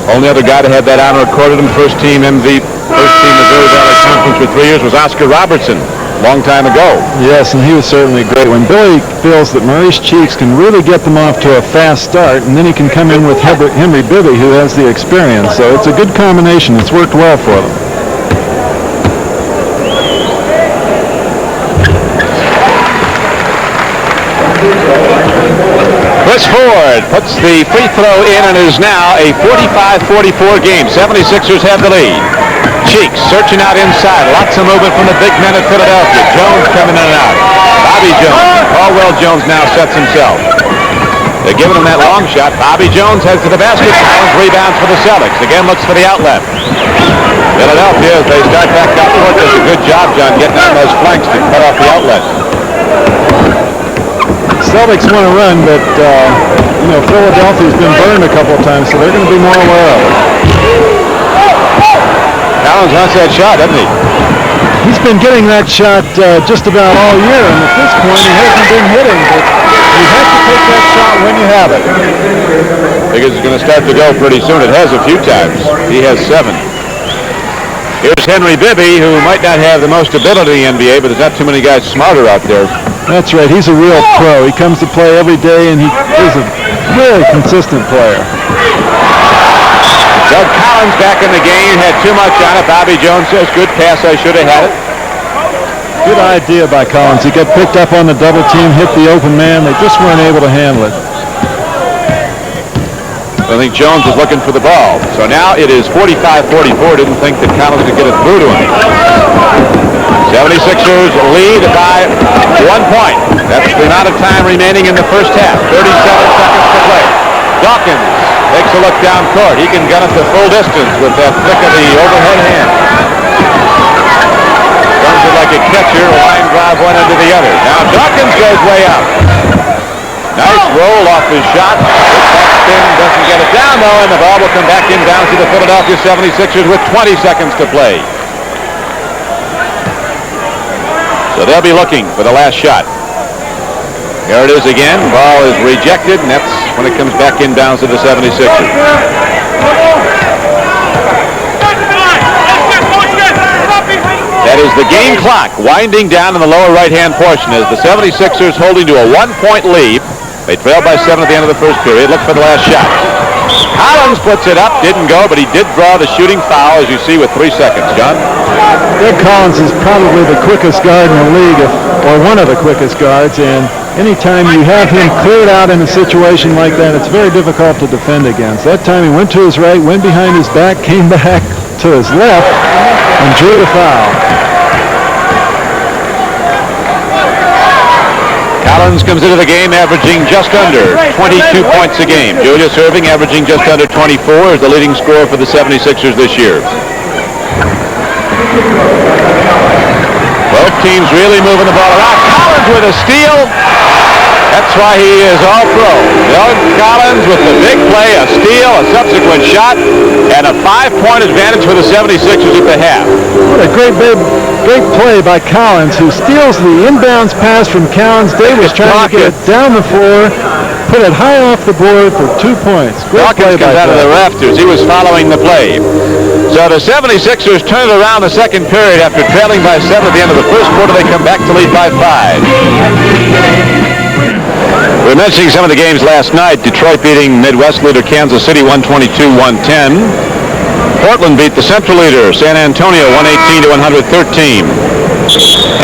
Only other guy to have that honor accorded him, first team MVP, first team Missouri Valley Conference for 3 years, was Oscar Robertson. Long time ago. Yes, and he was certainly great. When Billy feels that Maurice Cheeks can really get them off to a fast start, and then he can come in with Henry Bibby, who has the experience. So it's a good combination. It's worked well for them. Chris Ford puts the free throw in and is now a 45-44 game. 76ers have the lead. Cheeks searching out inside. Lots of movement from the big men at Philadelphia. Jones coming in and out. Bobby Jones. Caldwell Jones now sets himself. They're giving him that long shot. Bobby Jones heads to the basket. Cowens rebounds for the Celtics. Again looks for the outlet. Philadelphia, as they start back out court, does a good job, John, getting on those flanks to cut off the outlet. Celtics want to run, but Philadelphia's been burned a couple of times, so they're going to be more aware of it. Cowens wants that shot, doesn't he? He's been getting that shot just about all year, and at this point he hasn't been hitting, but you have to take that shot when you have it. Because it's going to start to go pretty soon. It has a few times. He has 7. Here's Henry Bibby, who might not have the most ability in the NBA, but there's not too many guys smarter out there. That's right. He's a real pro. He comes to play every day, and he is a really consistent player. Doug Cowens back in the game, had too much on it. Bobby Jones says, good pass, I should have had it. Good idea by Cowens. He got picked up on the double team, hit the open man. They just weren't able to handle it. I think Jones is looking for the ball. So now it is 45-44. Didn't think that Cowens could get it through to him. 76ers lead by 1 point. That's the amount of time remaining in the first half. 37 seconds to play. Dawkins takes a look down court. He can gun it to full distance with that flick of the overhead hand. Runs it like a catcher. Line drive one into the other. Now Dawkins goes way out. Nice roll off his shot. Spin doesn't get it down though, and the ball will come back inbounds to the Philadelphia 76ers with 20 seconds to play. So they'll be looking for the last shot. Here it is again. Ball is rejected, and that's when it comes back inbounds to the 76ers. That is the game clock winding down in the lower right-hand portion as the 76ers holding to a 1-point lead. They trailed by 7 at the end of the first period. Look for the last shot. Collins puts it up. Didn't go, but he did draw the shooting foul, as you see, with 3 seconds. John? Greg Collins is probably the quickest guard in the league, or one of the quickest guards, and anytime you have him cleared out in a situation like that, it's very difficult to defend against. That time he went to his right, went behind his back, came back to his left, and drew the foul. Collins comes into the game averaging just under 22 points a game. Julius Erving averaging just under 24 is the leading scorer for the 76ers this year. Both teams really moving the ball around. Collins with a steal. That's why he is all pro. Doug Cowens with the big play, a steal, a subsequent shot, and a 5-point advantage for the 76ers at the half. What a great play by Cowens, who steals the inbounds pass from Cowens. Davis trying to get it down the floor, put it high off the board for 2 points. Great Dawkins comes out of the rafters. He was following the play. So the 76ers turn it around the second period after trailing by 7 at the end of the first quarter. They come back to lead by 5. We're mentioning some of the games last night. Detroit beating Midwest leader Kansas City 122-110. Portland beat the Central leader San Antonio 118-113.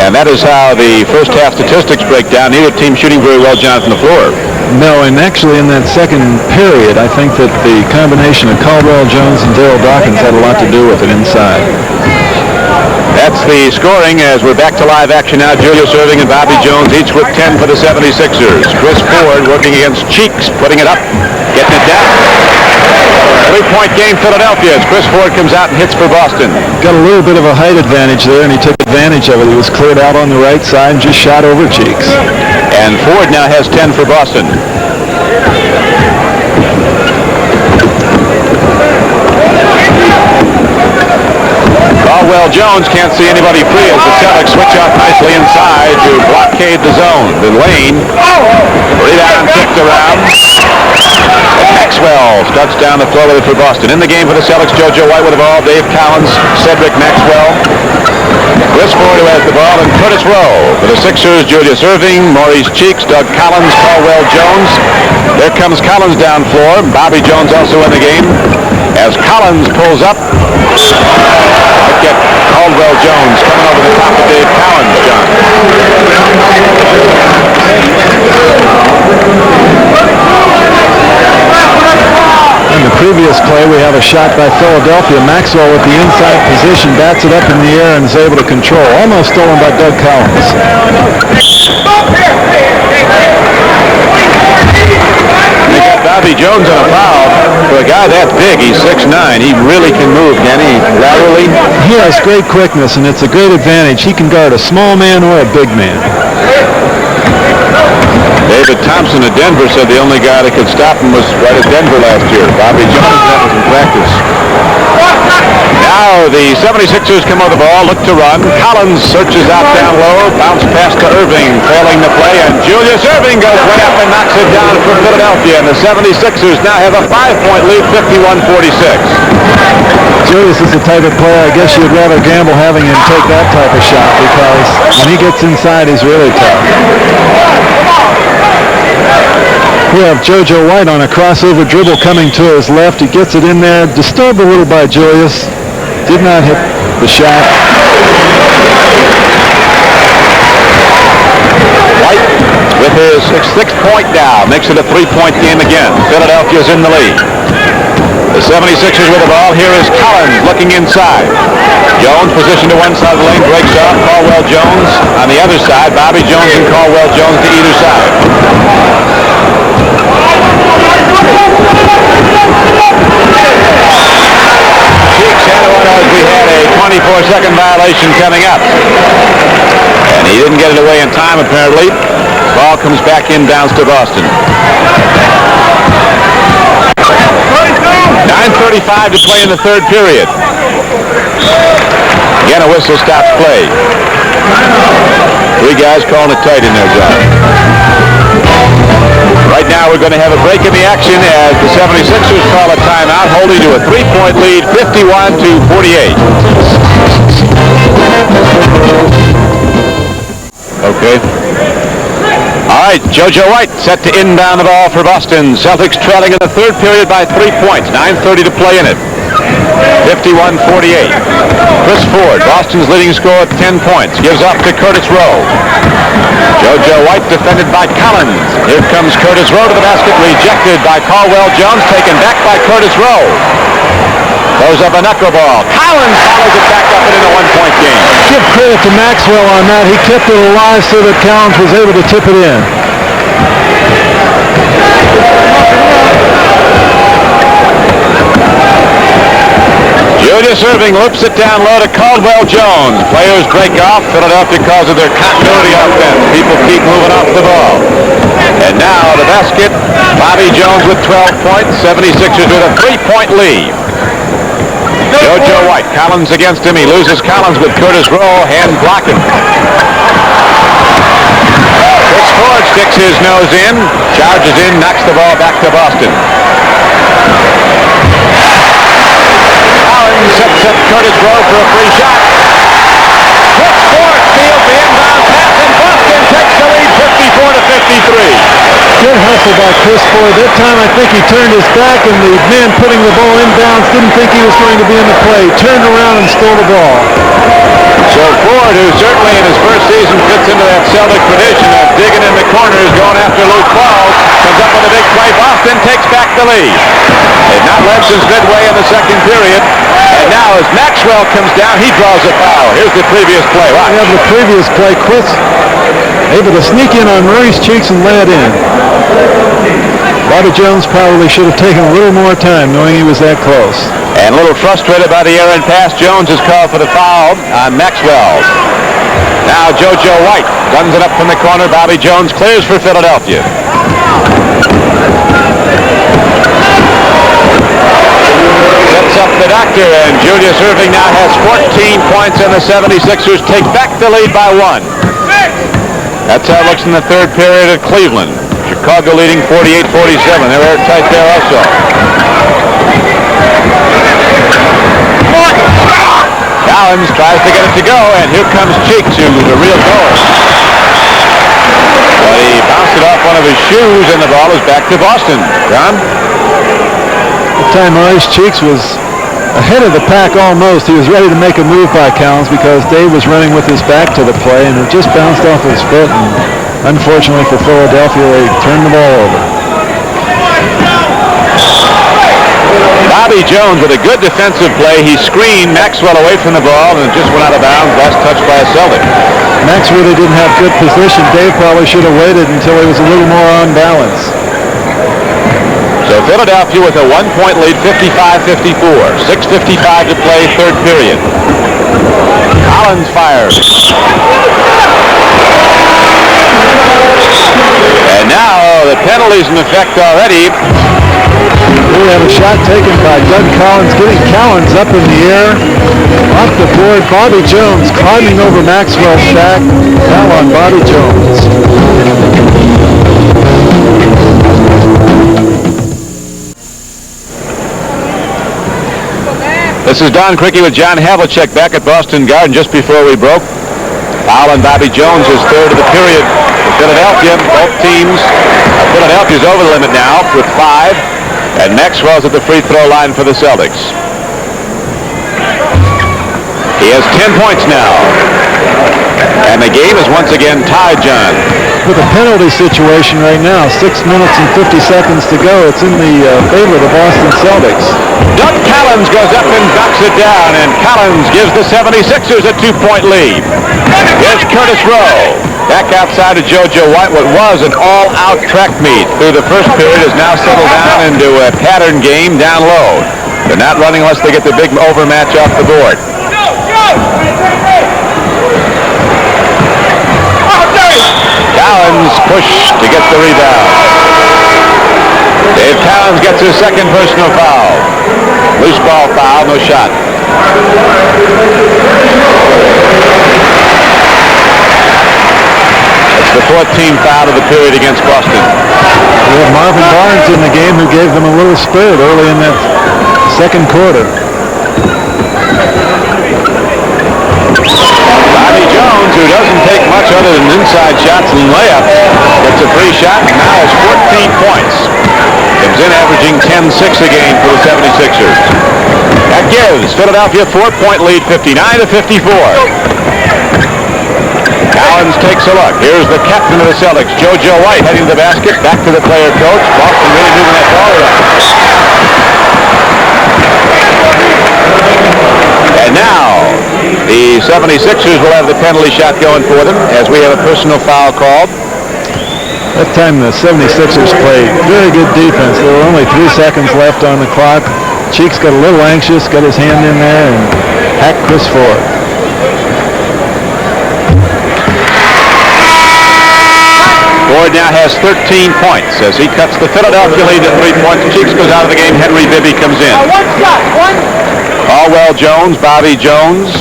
And that is how the first half statistics break down. Neither team shooting very well, Jonathan, the floor. No, and actually in that second period, I think that the combination of Caldwell, Jones, and Darryl Dawkins had a lot to do with it inside. That's the scoring as we're back to live action now. Julius, Erving, and Bobby Jones each with 10 for the 76ers. Chris Ford working against Cheeks, putting it up, getting it down. 3-point game, Philadelphia, as Chris Ford comes out and hits for Boston. Got a little bit of a height advantage there, and he took advantage of it. He was cleared out on the right side and just shot over Cheeks. And Ford now has 10 for Boston. Caldwell Jones can't see anybody free as the Celtics switch off nicely inside to blockade the zone. The lane, rebound kicked around. Maxwell starts down the floor with it for Boston. In the game for the Celtics, JoJo White with the ball, Dave Cowens, Cedric, Maxwell. Chris Ford who has the ball, and Curtis Rowe. For the Sixers, Julius Erving, Maurice Cheeks, Doug Collins, Caldwell Jones. There comes Collins down floor. Bobby Jones also in the game. As Collins pulls up, get Caldwell Jones coming over the top of Dave Cowens, John. In the previous play, we have a shot by Philadelphia. Maxwell with the inside position, bats it up in the air and is able to control. Almost stolen by Doug Cowens. Bobby Jones on a foul. For a guy that big, he's 6'9". He really can move, can he? Laterally. He has great quickness, and it's a great advantage. He can guard a small man or a big man. David Thompson of Denver said the only guy that could stop him was right at Denver last year. Bobby Jones, that was in practice. Now the 76ers come over the ball, look to run. Collins searches out down low, bounce pass to Erving, trailing the play, and Julius Erving goes way up and knocks it down for Philadelphia, and the 76ers now have a 5-point lead, 51-46. Julius is the type of player, I guess you'd rather gamble having him take that type of shot, because when he gets inside, he's really tough. We have JoJo White on a crossover dribble coming to his left. He gets it in there, disturbed a little by Julius. Did not hit the shot. White with his sixth point now makes it a 3-point game again. Philadelphia's in the lead. The 76ers with the ball. Here is Collins looking inside. Jones positioned to one side of the lane, breaks off. Caldwell Jones on the other side. Bobby Jones and Caldwell Jones to either side. Cheeks had one as we had a 24-second violation coming up. And he didn't get it away in time, apparently. Ball comes back inbounds to Boston. 9:35 to play in the third period. Again, a whistle stops play. Three guys calling it tight in there, John. Right now, we're going to have a break in the action as the 76ers call a timeout, holding to a 3-point lead, 51-48. Okay. All right, JoJo White set to inbound the ball for Boston. Celtics trailing in the third period by 3 points. 9:30 to play in it. 51-48. Chris Ford, Boston's leading scorer at 10 points, gives off to Curtis Rowe. JoJo White defended by Collins. Here comes Curtis Rowe to the basket, rejected by Caldwell Jones, taken back by Curtis Rowe. Throws up a knuckleball. Collins follows it back up and in a 1-point game. Give credit to Maxwell on that. He kept it alive so that Cowens was able to tip it in. Julius Erving loops it down low to Caldwell Jones. Players break off. Philadelphia calls it their continuity offense. People keep moving off the ball. And now the basket. Bobby Jones with 12 points. 76ers with a 3-point lead. JoJo White. Collins against him. He loses Collins with Curtis Rowe. Hand blocking. Chris Ford sticks his nose in. Charges in. Knocks the ball back to Boston. Collins sets up Curtis Rowe for a free shot. Chris Ford steals the inbound pass, and Boston takes the lead 54-53. Good hustle by Chris Ford. That time I think he turned his back, and the man putting the ball inbounds didn't think he was going to be in the play. Turned around and stole the ball. So Ford, who certainly in his first season fits into that Celtic tradition of digging in the corners, going after loose balls, comes up with a big play. Boston takes back the lead. They've not led since midway in the second period. And now as Maxwell comes down, he draws a foul. Here's the previous play. We have the previous play. Chris able to sneak in on Murray's cheeks and lay it in. Bobby Jones probably should have taken a little more time knowing he was that close. And a little frustrated by the errant pass, Jones is called for the foul on Maxwell. Now JoJo White guns it up from the corner. Bobby Jones clears for Philadelphia. Sets up the doctor, and Julius Erving now has 14 points, and the 76ers take back the lead by 1. That's how it looks in the third period at Cleveland. Chicago leading 48-47. They're airtight there also. Cowens tries to get it to go, and here comes Cheeks, who's a real goer. But he bounced it off one of his shoes, and the ball is back to Boston. John? The time Maurice Cheeks was ahead of the pack almost. He was ready to make a move by Cowens because Dave was running with his back to the play, and it just bounced off his foot. And unfortunately for Philadelphia, they turned the ball over. Bobby Jones with a good defensive play. He screened Maxwell away from the ball, and it just went out of bounds. Last touch by a Celtic. Max really didn't have good position. Dave probably should have waited until he was a little more on balance. So Philadelphia with a 1-point lead, 55-54. 6:55 to play, third period. Collins fires. And now the penalty's in effect already. We have a shot taken by Doug Collins, getting Cowens up in the air. Off the board, Bobby Jones climbing over Maxwell's shack. Foul on Bobby Jones. This is Don Crickey with John Havlicek back at Boston Garden just before we broke. Foul on Bobby Jones is third of the period for Philadelphia. Both teams. Philadelphia's over the limit now with 5. And Maxwell's at the free throw line for the Celtics. He has 10 points now. And the game is once again tied, John. With a penalty situation right now, 6 minutes and 50 seconds to go. It's in the favor of the Boston Celtics. Doug Collins goes up and knocks it down, and Collins gives the 76ers a 2-point lead. Here's Curtis Rowe. Back outside of JoJo White. What was an all-out track meet through the first period is now settled down into a pattern game down low. They're not running unless they get the big overmatch off the board. Cowens pushed to get the rebound. Dave Cowens gets his second personal foul. Loose ball foul, no shot. It's the 14th foul of the period against Boston. We have Marvin Barnes in the game who gave them a little spurt early in that second quarter. Bobby Jones, who doesn't take much other than inside shots and layups, gets a free shot and now has 14 points. Comes in averaging 10-6 a game for the 76ers. That gives Philadelphia a 4-point lead, 59-54. Cowens takes a look. Here's the captain of the Celtics, JoJo White, heading to the basket. Back to the player coach. Boston really moving that ball around. And now the 76ers will have the penalty shot going for them as we have a personal foul called. That time the 76ers played very good defense. There were only 3 seconds left on the clock. Cheeks got a little anxious, got his hand in there, and hacked Chris Ford. Ford now has 13 points as he cuts the Philadelphia lead to 3 points. Cheeks goes out of the game. Henry Bibby comes in. Caldwell Jones, Bobby Jones,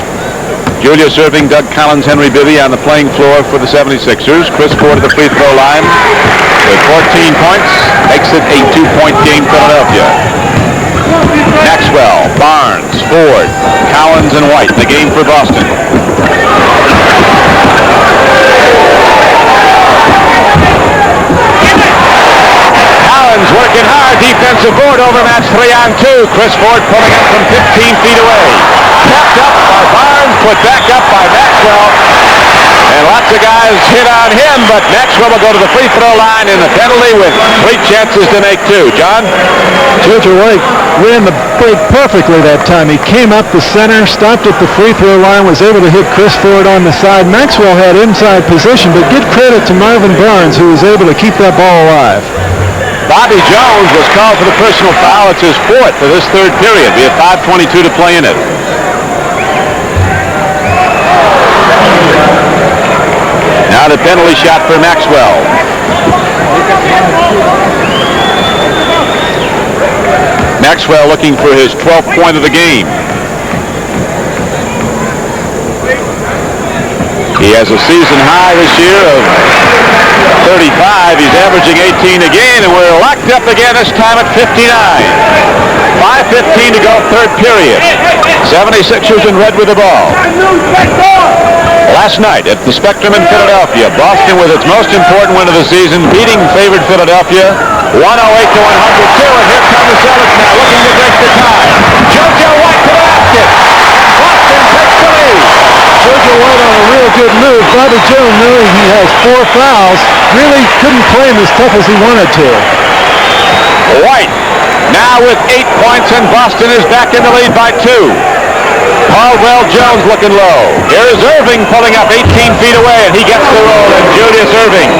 Julius Erving, Doug Cowens, Henry Bibby on the playing floor for the 76ers. Chris Ford at the free throw line with 14 points. Makes it a 2-point game, Philadelphia. Maxwell, Barnes, Ford, Cowens, and White. The game for Boston. Cowens working hard. Defensive board overmatch 3-on-2. Chris Ford pulling up from 15 feet away. Tapped up by Barnes, put back up by Maxwell. And lots of guys hit on him, but Maxwell will go to the free throw line in the penalty with 3 chances to make 2. John? JoJo White ran the break perfectly that time. He came up the center, stopped at the free throw line, was able to hit Chris Ford on the side. Maxwell had inside position, but give credit to Marvin Barnes, who was able to keep that ball alive. Bobby Jones was called for the personal foul. It's his 4th for this 3rd period. We have 5:22 to play in it. Now the penalty shot for Maxwell. Maxwell looking for his 12th point of the game. He has a season high this year of 35. He's averaging 18 again, and we're locked up again, this time at 59. 5:15 to go, 3rd period. 76ers in red with the ball. Last night at the Spectrum in Philadelphia, Boston with its most important win of the season, beating favored Philadelphia 108 to 102, and here come the Celtics now, looking to break the tie. JoJo White to the basket. Boston takes the lead. JoJo White on a real good move. Bobby Jones, knowing he has 4 fouls, really couldn't play him as tough as he wanted to. White now with 8 points, and Boston is back in the lead by 2. Caldwell Jones looking low. Here's Erving pulling up 18 feet away, and he gets the roll, and Julius Erving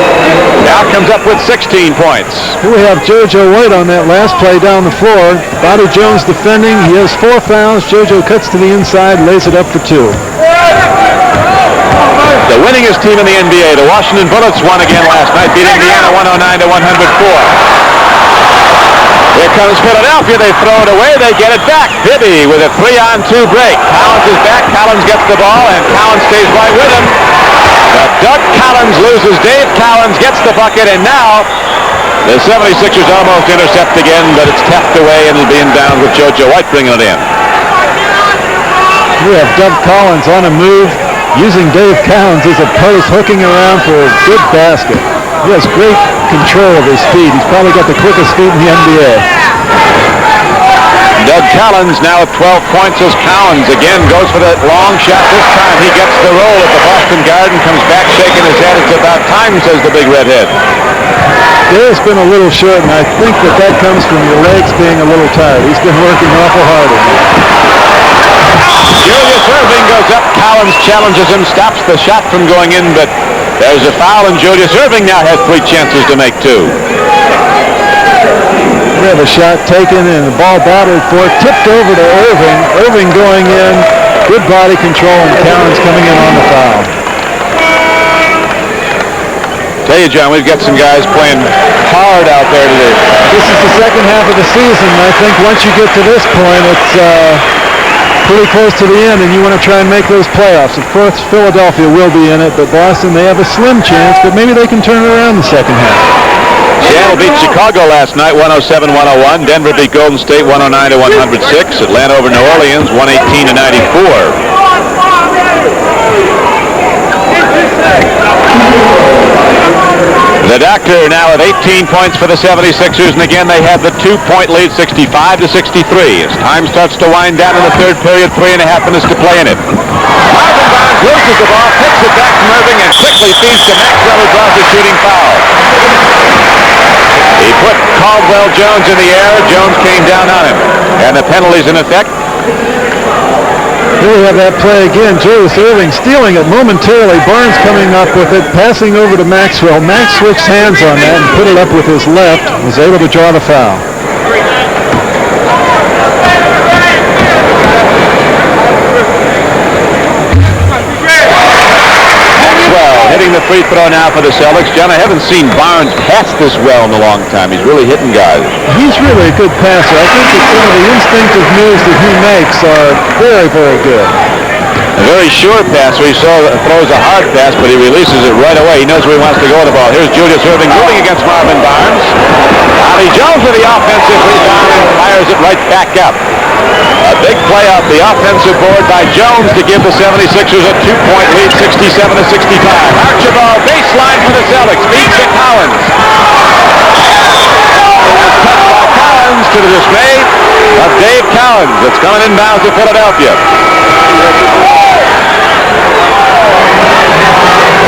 now comes up with 16 points. Here we have JoJo White on that last play down the floor. Bobby Jones defending. He has 4 fouls. JoJo cuts to the inside, lays it up for 2. The winningest team in the NBA, the Washington Bullets, won again last night, beating Indiana 109 to 104. Here comes Philadelphia. They throw it away. They get it back. Bibby with a 3-on-2 break. Cowens is back. Cowens gets the ball, and Cowens stays right with him. But Doug Cowens loses. Dave Cowens gets the bucket, and now the 76ers almost intercept again, but it's tapped away, and it'll be inbound with JoJo White bringing it in. We have Doug Cowens on a move, using Dave Cowens as a post, hooking around for a good basket. He has great control of his feet. He's probably got the quickest feet in the NBA. Doug Cowens now at 12 points as Cowens again goes for that long shot. This time he gets the roll at the Boston Garden, comes back shaking his head. It's about time, says the big redhead. Dave's been a little short, and I think that comes from your legs being a little tired. He's been working awful hard. Julius Erving goes up. Cowens challenges him, stops the shot from going in, but there's a foul, and Julius Erving now has 3 chances to make 2. We have a shot taken, and the ball battled for, tipped over to Erving. Erving going in, good body control, and Cowens coming in on the foul. Tell you, John, we've got some guys playing hard out there today. This is the second half of the season, and I think once you get to this point, it's pretty close to the end, and you want to try and make those playoffs. Of course, Philadelphia will be in it, but Boston, they have a slim chance, but maybe they can turn it around the second half. Seattle beat Chicago last night, 107-101. Denver beat Golden State, 109 to 106. Atlanta over New Orleans, 118 to 94. The Doctor now at 18 points for the 76ers, and again they have the 2-point lead, 65 to 63. As time starts to wind down in the 3rd period, 3.5 minutes to play in it. Marvin Barnes loses the ball, picks it back from Erving, and quickly feeds to Maxwell, who draws a shooting foul. He put Caldwell Jones in the air. Jones came down on him, and the penalty's in effect. Here we have that play again. Julius Erving stealing it momentarily. Barnes coming up with it, passing over to Maxwell. Max switched hands on that and put it up with his left. Was able to draw the foul. free throw now for the Celtics. John, I haven't seen Barnes pass this well in a long time. He's really hitting guys. He's really a good passer. I think that some of the instinctive moves that he makes are very, very good. A very sure passer. He throws a hard pass, but he releases it right away. He knows where he wants to go with the ball. Here's Julius Erving moving against Marvin Barnes. Bobby Jones with the offensive rebound and fires it right back up. A big play off the offensive board by Jones to give the 76ers a 2-point lead, 67-65. Archibald baseline for the Celtics. Beats to Cowens. Touched by Cowens to the dismay of Dave Cowens. It's coming inbounds to Philadelphia.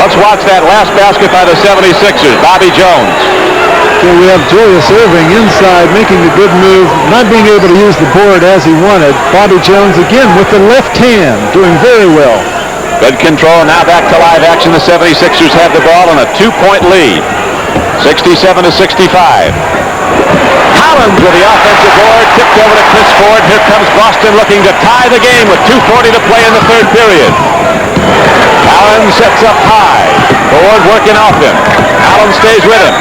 Let's watch that last basket by the 76ers. Bobby Jones. So we have Julius Erving inside making a good move, not being able to use the board as he wanted. Bobby Jones again with the left hand, doing very well. Good control. Now back to live action. The 76ers have the ball on a 2-point lead. 67-65. Cowens with the offensive board, tipped over to Chris Ford. Here comes Boston looking to tie the game with 2:40 to play in the third period. Cowens sets up high. Ford working off him. Allen stays with him.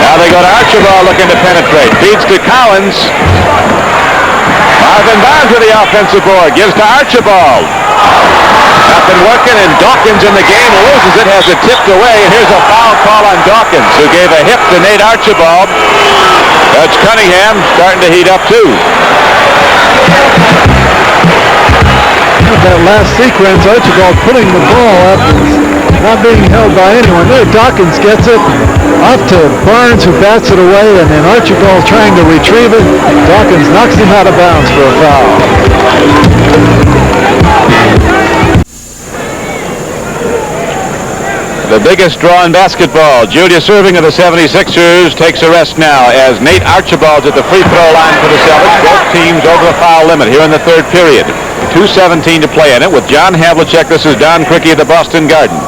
Now they go to Archibald looking to penetrate. Feeds to Cowens. Marvin Barnes with the offensive board. Gives to Archibald. Nothing working, and Dawkins in the game loses it, has it tipped away, and here's a foul call on Dawkins, who gave a hip to Nate Archibald. That's Cunningham starting to heat up too. That last sequence, Archibald putting the ball up, not being held by anyone. There, Dawkins gets it off to Barnes, who bats it away, and then Archibald trying to retrieve it. Dawkins knocks him out of bounds for a foul. The biggest draw in basketball. Julius Erving of the 76ers takes a rest now as Nate Archibald's at the free throw line for the Celtics. Both teams over the foul limit here in the third period. 2:17 to play in it with John Havlicek. This is Don Criqui of the Boston Garden.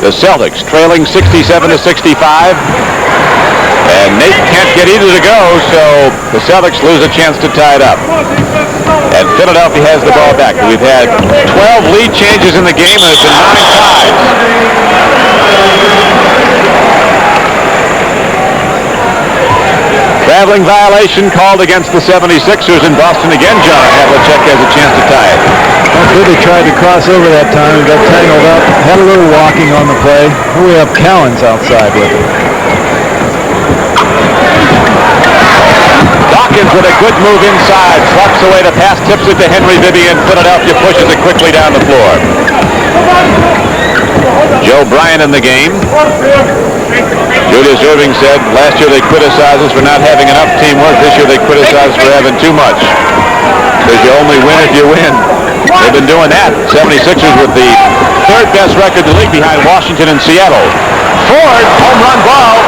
The Celtics trailing 67-65. And Nate can't get either to go, so the Celtics lose a chance to tie it up. And Philadelphia has the ball back. We've had 12 lead changes in the game, and it's been 9 ties. Traveling violation called against the 76ers in Boston again. John Havlicek has a chance to tie it. Well, Bibby tried to cross over that time and got tangled up. Had a little walking on the play. Here we have Cowens outside with him. Dawkins with a good move inside. Slops away the pass, tips it to Henry Bibby, and Philadelphia pushes it quickly down the floor. Joe Bryant in the game. Julius Erving said last year they criticized us for not having enough teamwork. This year they criticize us for having too much. Because you only win if you win. They've been doing that. 76ers with the third best record in the league behind Washington and Seattle. Ford, home run ball.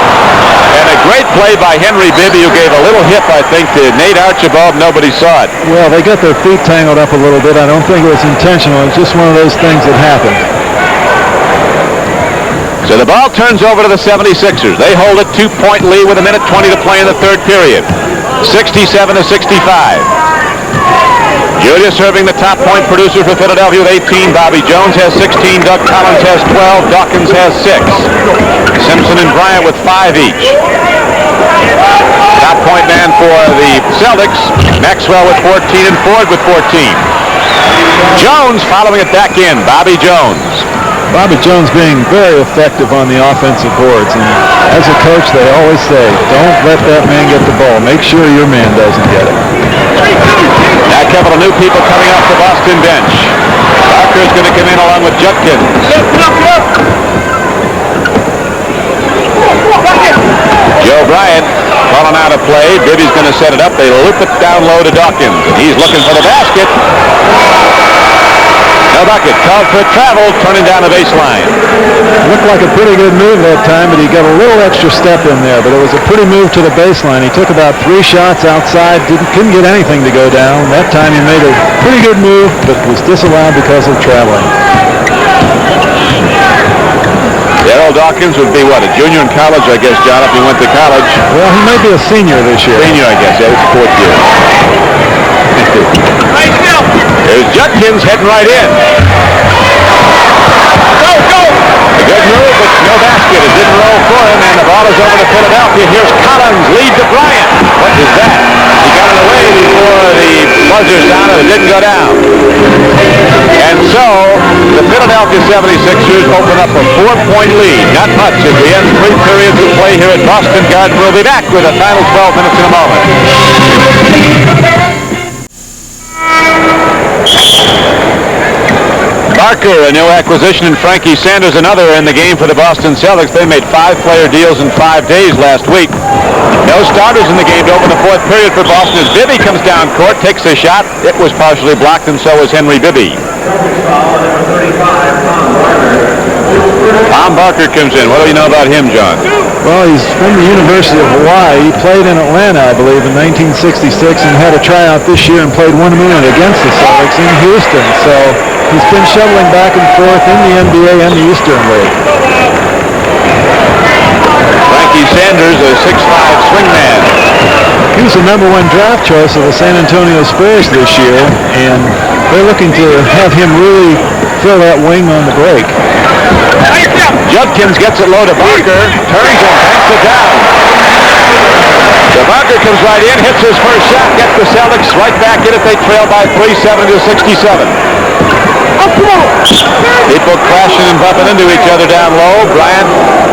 And a great play by Henry Bibby, who gave a little hip, I think, to Nate Archibald. Nobody saw it. Well, they got their feet tangled up a little bit. I don't think it was intentional. It's just one of those things that happened. So the ball turns over to the 76ers. They hold a 2-point lead with 1:20 to play in the third period. 67-65. Julius Erving, the top point producer for Philadelphia with 18. Bobby Jones has 16. Doug Collins has 12. Dawkins has 6. Simpson and Bryant with 5 each. Top point man for the Celtics, Maxwell with 14 and Ford with 14. Jones following it back in. Bobby Jones. Bobby Jones being very effective on the offensive boards. And as a coach, they always say, don't let that man get the ball. Make sure your man doesn't get it. Now a couple of new people coming off the Boston bench. Parker's going to come in along with Judkins. Joe Bryant calling out a play. Bibby's going to set it up. They loop it down low to Dawkins. And he's looking for the basket. No bucket. Called for travel, turning down the baseline. Looked like a pretty good move that time, but he got a little extra step in there. But it was a pretty move to the baseline. He took about 3 shots outside. Couldn't get anything to go down. That time he made a pretty good move, but was disallowed because of traveling. Darryl Dawkins would be what, a junior in college, I guess, John, if he went to college. Well, he might be a senior this year. Senior, I guess. Yeah, it's 4th year. Here's Judkins heading right in. basket. It didn't roll for him, and the ball is over to Philadelphia. Here's Collins, lead to Bryant. What is that? He got it away before the buzzer sounded. It didn't go down. And so, the Philadelphia 76ers open up a 4-point lead. Not much as we end 3 periods of play here at Boston Garden. We'll be back with the final 12 minutes in a moment. Barker, a new acquisition, and Frankie Sanders, another in the game for the Boston Celtics. They made 5-player deals in 5 days last week. No starters in the game to open the 4th period for Boston as Bibby comes down court, takes a shot. It was partially blocked, and so was Henry Bibby. Tom Barker comes in. What do you know about him, John? Well, he's from the University of Hawaii. He played in Atlanta, I believe, in 1966 and had a tryout this year and played 1 minute against the Celtics in Houston. So he's been shuttling back and forth in the NBA and the Eastern League. Frankie Sanders, a 6'5" swingman. He was the #1 draft choice of the San Antonio Spurs this year, and they're looking to have him really fill that wing on the break. Judkins gets it low to Barker, turns and banks it down. So Barker comes right in, hits his first shot, gets the Celtics right back in it. They trail by 3, 70-67. People crashing and bumping into each other down low. Bryant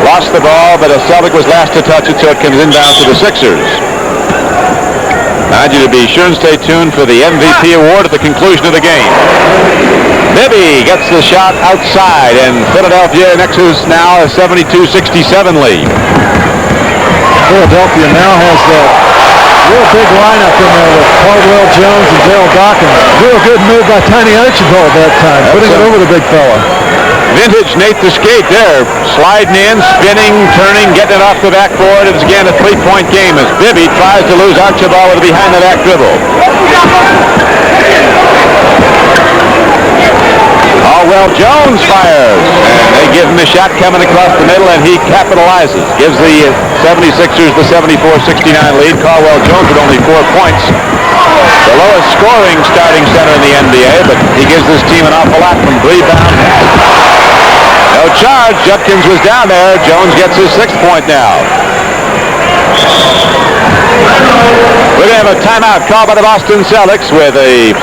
lost the ball, but a Celtic was last to touch it, so it comes inbound to the Sixers. I want you to be sure and stay tuned for the MVP award at the conclusion of the game. Bibby gets the shot outside, and Philadelphia nexus now a 72-67 lead. Philadelphia now has that real big lineup in there with Caldwell, Jones, and Dawkins. Real good move by Tiny Archibald that time, putting it over the big fella. Vintage Nate the Skate there, sliding in, spinning, turning, getting it off the backboard. It's again a 3-point game as Bibby tries to lose Archibald with a behind-the-back dribble. Caldwell Jones fires, and they give him a shot coming across the middle, and he capitalizes. Gives the 76ers the 74-69 lead. Caldwell Jones with only 4 points. The lowest scoring starting center in the NBA, but he gives this team an awful lot from rebound. No charge. Judkins was down there. Jones gets his 6th point now. We're going to have a timeout called by the Boston Celtics with the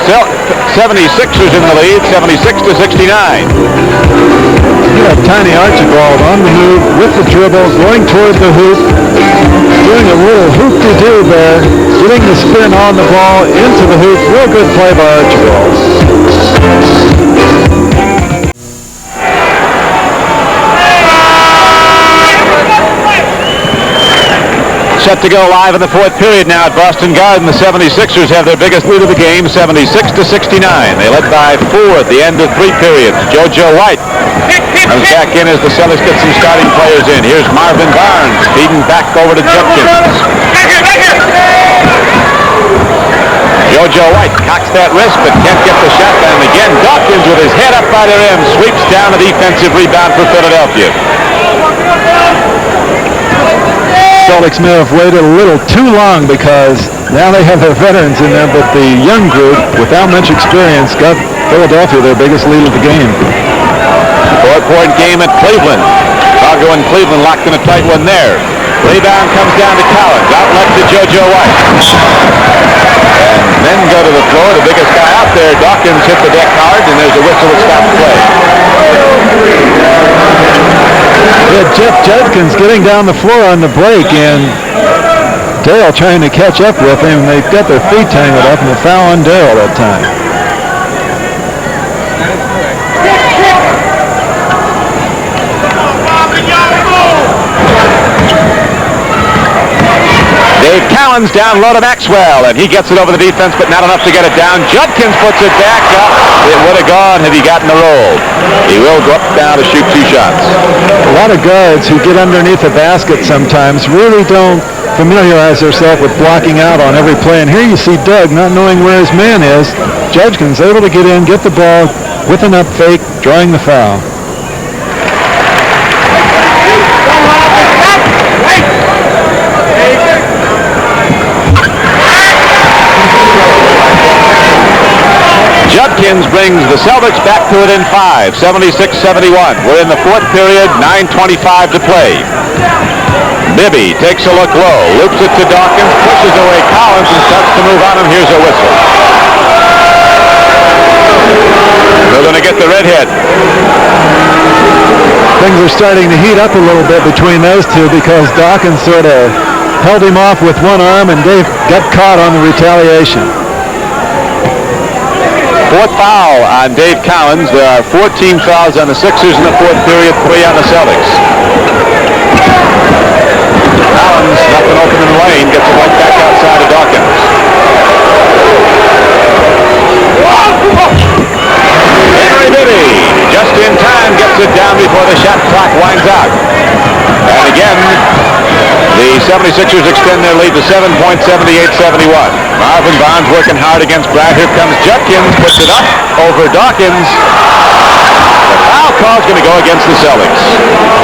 76ers in the lead, 76-69. You have Tiny Archibald on the move with the dribble, going toward the hoop, doing a little hoop-de-doo there, getting the spin on the ball into the hoop. Real good play by Archibald. Set to go live in the 4th period now at Boston Garden. The 76ers have their biggest lead of the game, 76-69. They led by 4 at the end of 3 periods. JoJo White comes back in as the Celtics get some starting players in. Here's Marvin Barnes feeding back over to Judkins. JoJo White cocks that wrist but can't get the shot down again. Dawkins with his head up by the rim sweeps down the defensive rebound for Philadelphia. Celtics may have waited a little too long because now they have their veterans in there, but the young group, without much experience, got Philadelphia their biggest lead of the game. 4-point game at Cleveland. Chicago and Cleveland locked in a tight one there. Rebound comes down to Cowens. Out left to JoJo White. And then go to the floor. The biggest guy out there, Dawkins, hit the deck hard, and there's a whistle that stops play. Yeah, Jeff Judkins getting down the floor on the break, and Darryl trying to catch up with him. They've got their feet tangled up, and the foul on Darryl that time. Dave Cowens down low to Maxwell, and he gets it over the defense, but not enough to get it down. Judkins puts it back up. It would have gone had he gotten the roll. He will go up now to shoot 2 shots. A lot of guards who get underneath the basket sometimes really don't familiarize themselves with blocking out on every play. And here you see Doug not knowing where his man is. Judkins able to get in, get the ball with an up fake, drawing the foul. Dawkins brings the Celtics back to it in 5, 76-71. We're in the fourth period, 9:25 to play. Bibby takes a look low, loops it to Dawkins, pushes away Cowens, and starts to move on him. Here's a whistle. They're going to get the redhead. Things are starting to heat up a little bit between those two because Dawkins sort of held him off with one arm, and Dave got caught on the retaliation. Fourth foul on Dave Cowens. There are 14 fouls on the Sixers in the fourth period, 3 on the Celtics. Cowens, nothing open in the lane, gets it right back outside of Dawkins. Bibby, just in time, gets it down before the shot clock winds out. And again, the 76ers extend their lead to 7 points, 78-71. Marvin Bonds working hard against Brad. Here comes Judkins, puts it up over Dawkins. The foul call's going to go against the Celtics.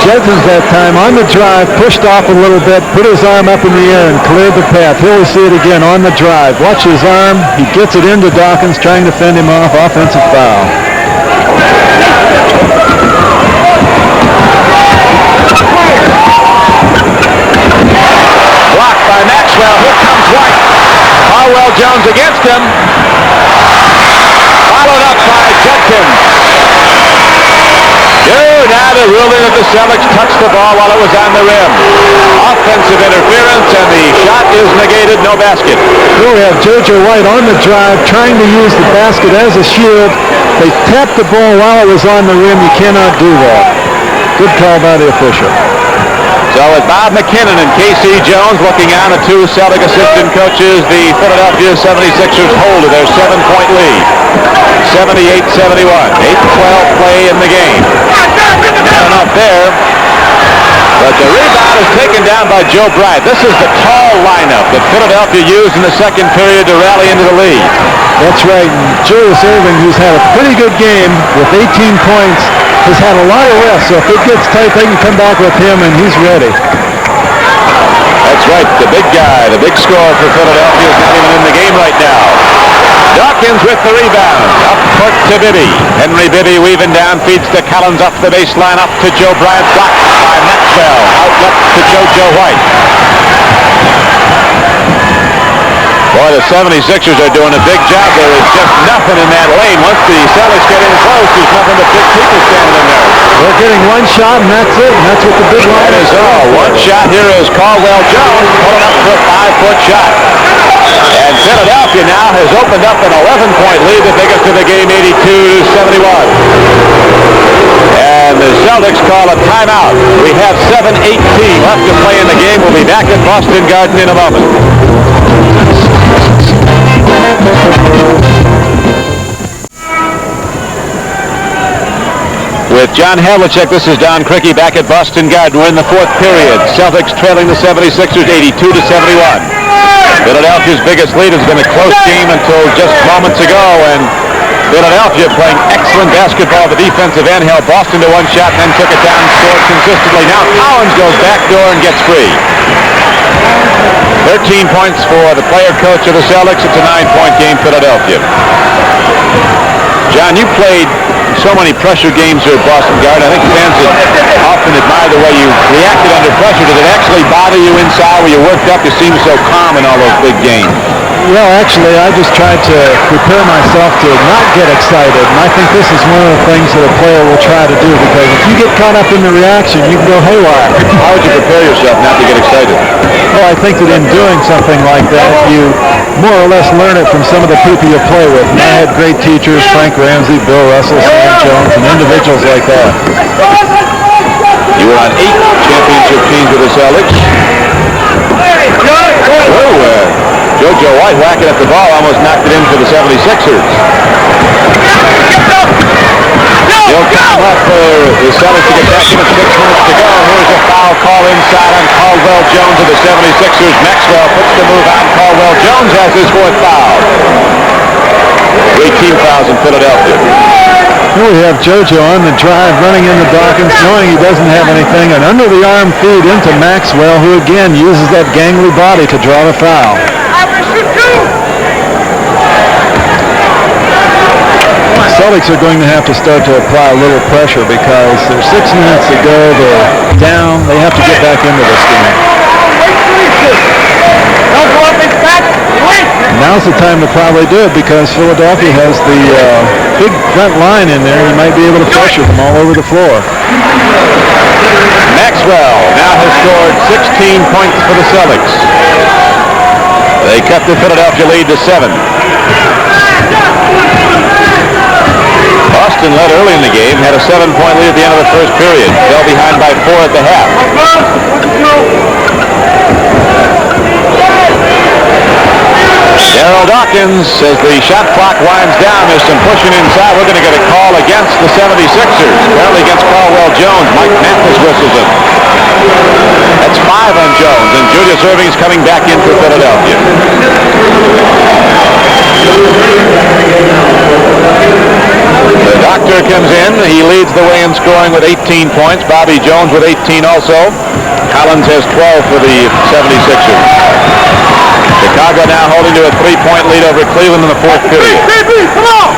Judkins that time on the drive, pushed off a little bit, put his arm up in the air and cleared the path. Here we see it again on the drive. Watch his arm. He gets it into Dawkins, trying to fend him off. Offensive foul. Blocked by Maxwell. Here comes White. Caldwell Jones against him. Followed up by Judkins. Now the ruling that the Celtics touched the ball while it was on the rim. Offensive interference, and the shot is negated. No basket. Here we have JoJo White on the drive, trying to use the basket as a shield. They tapped the ball while it was on the rim. You cannot do that. Good call by the official. So with Bob McKinnon and K.C. Jones looking on, the two Celtic assistant coaches, the Philadelphia 76ers hold to their 7-point lead. 78-71. 8-12 play in the game. Not enough there. But the rebound is taken down by Joe Bryant. This is the tall lineup that Philadelphia used in the second period to rally into the lead. That's right. Julius Erving, who's had a pretty good game with 18 points, has had a lot of rest. So if it gets tight, they can come back with him, and he's ready. That's right. The big guy, the big scorer for Philadelphia, is not even in the game right now. Dawkins with the rebound. Up court to Bibby. Henry Bibby weaving down, feeds to Collins up the baseline, up to Joe Bryant. Blocked by Maxwell. Out left to JoJo White. Boy, the 76ers are doing a big job. There is just nothing in that lane. Once the Celtics get in close, there's nothing but big people standing in there. They're getting one shot, and that's it. And that's what the big line is. One shot here is Caldwell Jones pulling up for a 5-foot shot. And Philadelphia now has opened up an 11-point lead, the biggest of the game, 82-71. And the Celtics call a timeout. We have 7-18 left to play in the game. We'll be back at Boston Garden in a moment. With John Havlicek, this is Don Crickey back at Boston Garden. We're in the fourth period. Celtics trailing the 76ers 82-71. Philadelphia's biggest lead has been a close game until just moments ago, and Philadelphia playing excellent basketball. The defensive end held Boston to one shot and then took it down and scored consistently. Now Cowens goes backdoor and gets free. 13 points for the player coach of the Celtics. It's a 9-point game, Philadelphia. John, you played so many pressure games here at Boston Garden. I think fans often admire the way you reacted under pressure. Did it actually bother you inside? Were you worked up? You seemed so calm in all those big games. Well, actually, I just tried to prepare myself to not get excited. And I think this is one of the things that a player will try to do, because if you get caught up in the reaction, you can go haywire. How would you prepare yourself not to get excited? Well, I think that in doing something like that, you more or less learn it from some of the people you play with. And I had great teachers, Frank Ramsey, Bill Russell, Sam Jones, and individuals like that. You were on 8 championship teams with the Celtics. JoJo White whacking at the ball, almost knocked it in for the 76ers. He'll come up for the Celtics to get back in at 6 minutes to go. Here's a foul call inside on Caldwell Jones of the 76ers. Maxwell puts the move on. Caldwell Jones has his 4th foul. 3 team fouls in Philadelphia. Here we have JoJo on the drive, running into Dawkins, knowing he doesn't have anything, and under the arm feed into Maxwell, who again uses that gangly body to draw the foul. Celtics are going to have to start to apply a little pressure because there's 6 minutes to go. They're down. They have to get back into this game. Now's the time to probably do it because Philadelphia has the big front line in there. You might be able to pressure them all over the floor. Maxwell now has scored 16 points for the Celtics. They cut the Philadelphia lead to 7. Boston led early in the game, had a 7-point lead at the end of the first period. Fell behind by 4 at the half. Darryl Dawkins says the shot clock winds down. There's some pushing inside. We're going to get a call against the 76ers. Apparently against Caldwell Jones. Mike Mathis whistles it. That's 5 on Jones, and Julius Erving is coming back in for Philadelphia. The doctor comes in. He leads the way in scoring with 18 points. Bobby Jones with 18 also. Collins has 12 for the 76ers. Chicago now holding to a 3-point lead over Cleveland in the fourth period. Come on!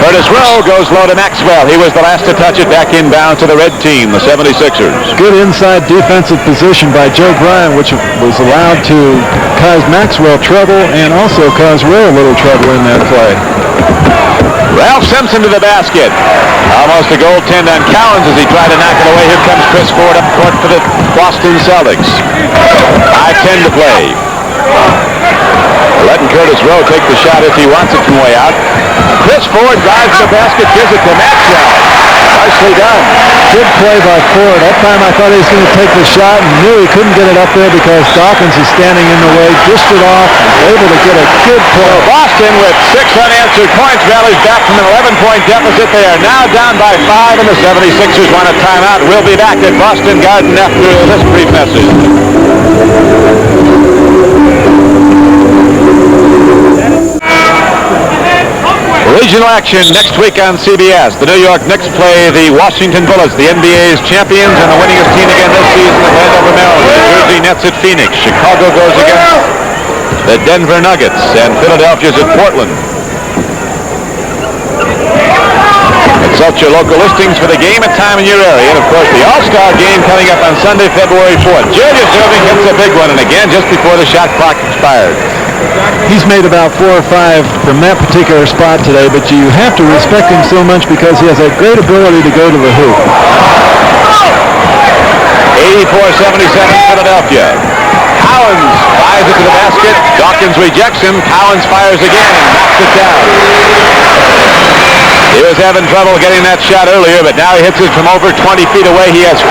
Curtis Rowe goes low to Maxwell. He was the last to touch it back inbound to the red team, the 76ers. Good inside defensive position by Joe Bryant, which was allowed to cause Maxwell trouble and also cause Rowe a little trouble in that play. Ralph Simpson to the basket. Almost a goaltend on Cowens as he tried to knock it away. Here comes Chris Ford up court for the Boston Celtics. 5:10 to play. Letting Curtis Rowe take the shot if he wants it from way out. Chris Ford drives the basket, gives it to Maxwell. Nicely done. Good play by Ford. That time I thought he was going to take the shot and knew he couldn't get it up there because Dawkins is standing in the way. Dished it off, able to get a good play. So Boston with 6 unanswered points rallies back from an 11-point deficit. They are now down by 5, and the 76ers want a timeout. We'll be back at Boston Garden after this brief message. Regional action next week on CBS. The New York Knicks play the Washington Bullets, the NBA's champions and the winningest team again this season at Landover, Maryland. The Jersey Nets at Phoenix. Chicago goes against the Denver Nuggets, and Philadelphia's at Portland. Consult your local listings for the game and time in your area. And, of course, the All-Star game coming up on Sunday, February 4th. Julius Erving hits a big one, and again, just before the shot clock expired. He's made about 4 or 5 from that particular spot today, but you have to respect him so much because he has a great ability to go to the hoop. 84-77 Philadelphia. Cowens fires it to the basket. Dawkins rejects him. Cowens fires again and knocks it down. He was having trouble getting that shot earlier, but now he hits it from over 20 feet away. He has 15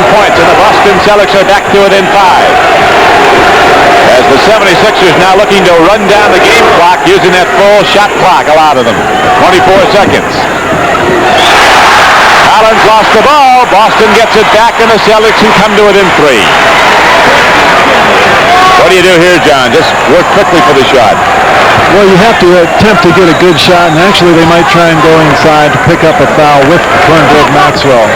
points, and the Boston Celtics are back to it in 5. As the 76ers now looking to run down the game clock using that full shot clock allowed to them. 24 seconds. Collins lost the ball. Boston gets it back, and the Celtics can come to it in 3. What do you do here, John? Just work quickly for the shot. Well, you have to attempt to get a good shot, and actually they might try and go inside to pick up a foul with Cornbread Maxwell.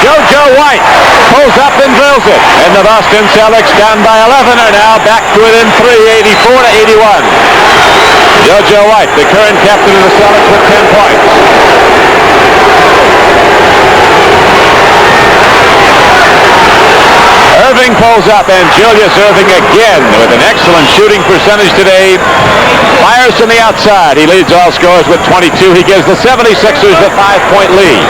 JoJo White pulls up and drills it. And the Boston Celtics down by 11 are now back to it in 3, 84-81. JoJo White, the current captain of the Celtics with 10 points. Erving pulls up, and Julius Erving again with an excellent shooting percentage today. Fires from the outside. He leads all scorers with 22. He gives the 76ers the 5-point lead.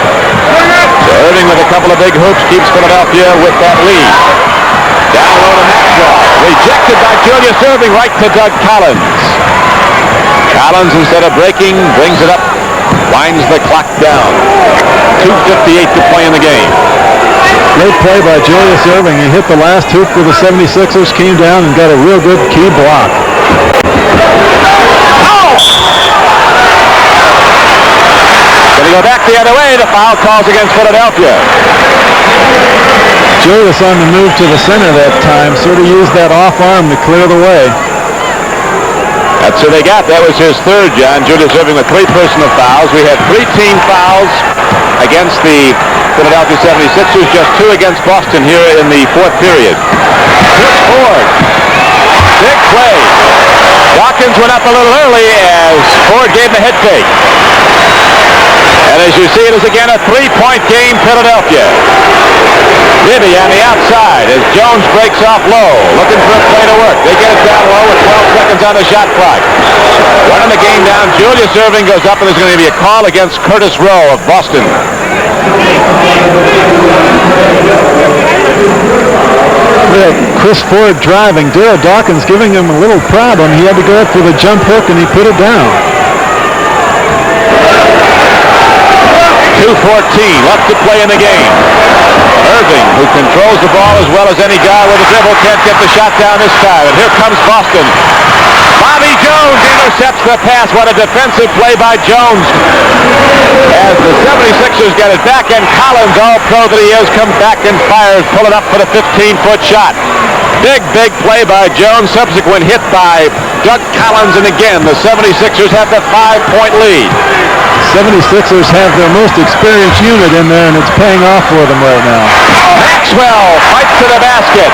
So Erving with a couple of big hoops keeps Philadelphia with that lead. Down low to Maxwell. Rejected by Julius Erving right to Doug Collins. Collins, instead of breaking, brings it up. Winds the clock down. 2:58 to play in the game. Great play by Julius Erving. He hit the last hoop for the 76ers, came down and got a real good key block. Going to go back the other way. The foul calls against Philadelphia. Julius on the move to the center that time, sort of used that off arm to clear the way. That's who they got. That was his third, John. Julius Erving with 3 personal fouls. We had 3 team fouls against the Philadelphia 76ers, just 2 against Boston here in the fourth period. Chris Ford. Big play. Dawkins went up a little early as Ford gave him a head fake. And as you see, it is again a three-point game, Philadelphia. Bibby on the outside as Jones breaks off low, looking for a play to work. They get it down low with 12 seconds on the shot clock. Running the game down, Julius Erving goes up, and there's going to be a call against Curtis Rowe of Boston. Chris Ford driving. Darryl Dawkins giving him a little problem. He had to go up for the jump hook, and he put it down. 2:14 left to play in the game. Erving, who controls the ball as well as any guy with a dribble, can't get the shot down this time. And here comes Boston. Bobby Jones intercepts the pass. What a defensive play by Jones. As the 76ers get it back, and Collins, all pro that he is, comes back and fires, pull it up for the 15-foot shot. Big play by Jones. Subsequent hit by Doug Collins, and again, the 76ers have the 5-point lead. 76ers have their most experienced unit in there, and it's paying off for them right now. Maxwell fights to the basket.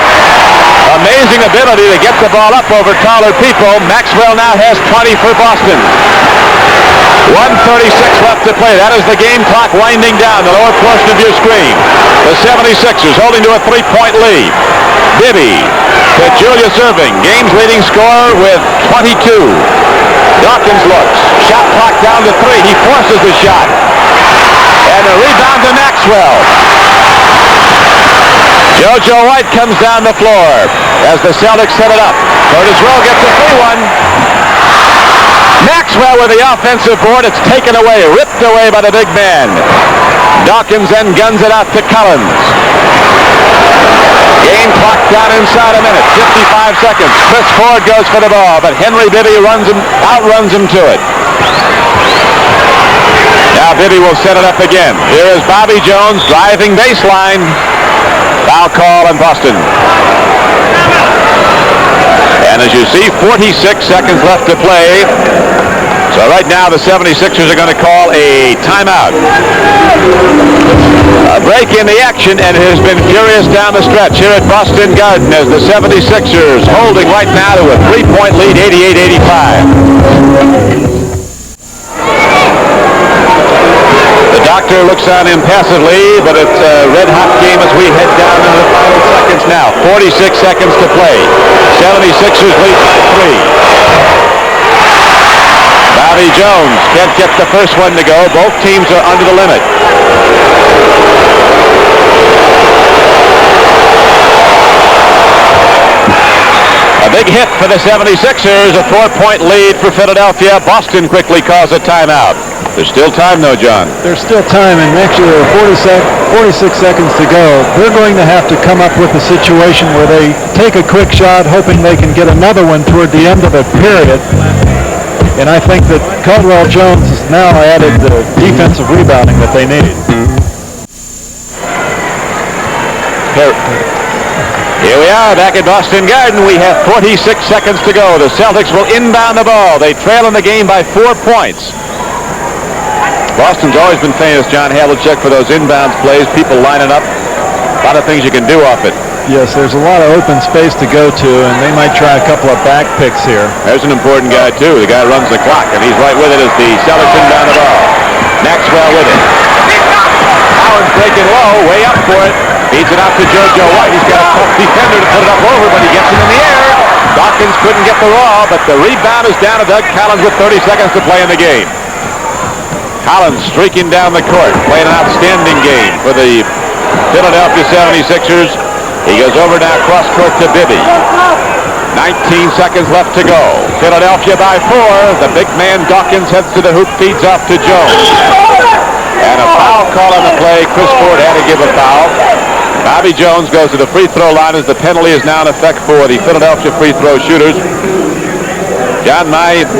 Amazing ability to get the ball up over taller people. Maxwell now has 20 for Boston. 1:36 left to play. That is the game clock winding down the lower portion of your screen. The 76ers holding to a 3-point lead. Bibby to Julius Erving, game's leading scorer with 22. Dawkins looks. Shot clock down to 3. He forces the shot. And a rebound to Maxwell. JoJo White comes down the floor as the Celtics set it up. Curtis Rowe gets a free one. Maxwell with the offensive board. It's taken away, ripped away by the big man. Dawkins then guns it out to Collins. Game clock down inside a minute. 55 seconds. Chris Ford goes for the ball, but Henry Bibby outruns him to it. Now Bibby will set it up again. Here is Bobby Jones driving baseline. Foul call in Boston. And as you see, 46 seconds left to play. So right now the 76ers are going to call a timeout. A break in the action, and it has been furious down the stretch here at Boston Garden as the 76ers holding right now to a 3-point lead, 88-85. The doctor looks on impassively, but it's a red-hot game as we head down into the final seconds now. 46 seconds to play. 76ers lead by 3. Bobby Jones can't get the first one to go. Both teams are under the limit. A big hit for the 76ers, a 4-point lead for Philadelphia. Boston quickly calls a timeout. There's still time, though, John. There's still time, and actually there are 46 seconds to go. They're going to have to come up with a situation where they take a quick shot, hoping they can get another one toward the end of the period. And I think that Caldwell Jones has now added the defensive rebounding that they need. Here we are back at Boston Garden. We have 46 seconds to go. The Celtics will inbound the ball. They trail in the game by 4 points. Boston's always been famous, John Havlicek, for those inbounds plays, people lining up. A lot of things you can do off it. Yes, there's a lot of open space to go to, and they might try a couple of back picks here. There's an important guy, too. The guy runs the clock, and he's right with it as the Celtics inbound the ball. Maxwell with it. Cowens breaking low, way up for it. Feeds it out to JoJo White. He's got a tough defender to put it up over, but he gets it in the air. Dawkins couldn't get the raw, but the rebound is down to Doug Collins with 30 seconds to play in the game. Collins streaking down the court, playing an outstanding game for the Philadelphia 76ers. He goes over now cross court to Bibby. 19 seconds left to go. Philadelphia by 4. The big man Dawkins heads to the hoop, feeds off to Jones. And a foul call on the play. Chris Ford had to give a foul. Bobby Jones goes to the free throw line as the penalty is now in effect for the Philadelphia free throw shooters. John,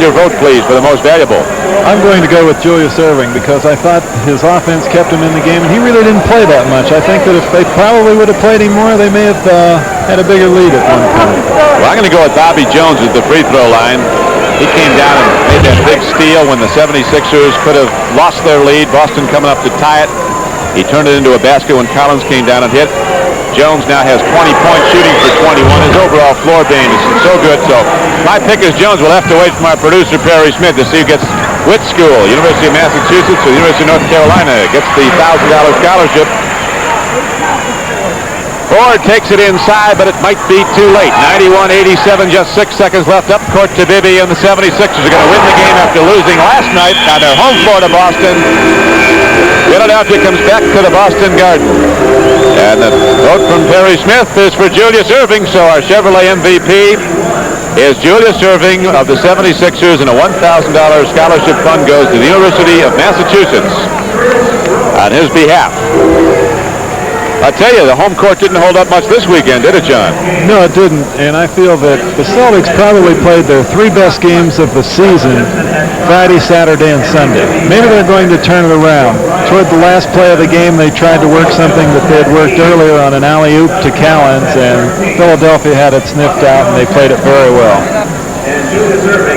your vote, please, for the most valuable. I'm going to go with Julius Erving because I thought his offense kept him in the game, and he really didn't play that much. I think that if they probably would have played him more, they may have had a bigger lead at one point. Well, I'm going to go with Bobby Jones at the free throw line. He came down and made that big steal when the 76ers could have lost their lead. Boston coming up to tie it. He turned it into a basket when Collins came down and hit. Jones now has 20 points, shooting for 21. His overall floor game is so good. So my pick is Jones. We'll have to wait for my producer, Perry Smith, to see who gets which school, University of Massachusetts or the University of North Carolina, gets the $1,000 scholarship. Ford takes it inside, but it might be too late. 91-87, just 6 seconds left. Up court to Bibby, and the 76ers are going to win the game after losing last night on their home floor to Boston. Philadelphia comes back to the Boston Garden. And the vote from Perry Smith is for Julius Erving, so our Chevrolet MVP is Julius Erving of the 76ers, and a $1,000 scholarship fund goes to the University of Massachusetts on his behalf. I tell you, the home court didn't hold up much this weekend, did it, John? No, it didn't. And I feel that the Celtics probably played their 3 best games of the season Friday, Saturday, and Sunday. Maybe they're going to turn it around. Toward the last play of the game, they tried to work something that they had worked earlier on an alley-oop to Cowens, and Philadelphia had it sniffed out, and they played it very well.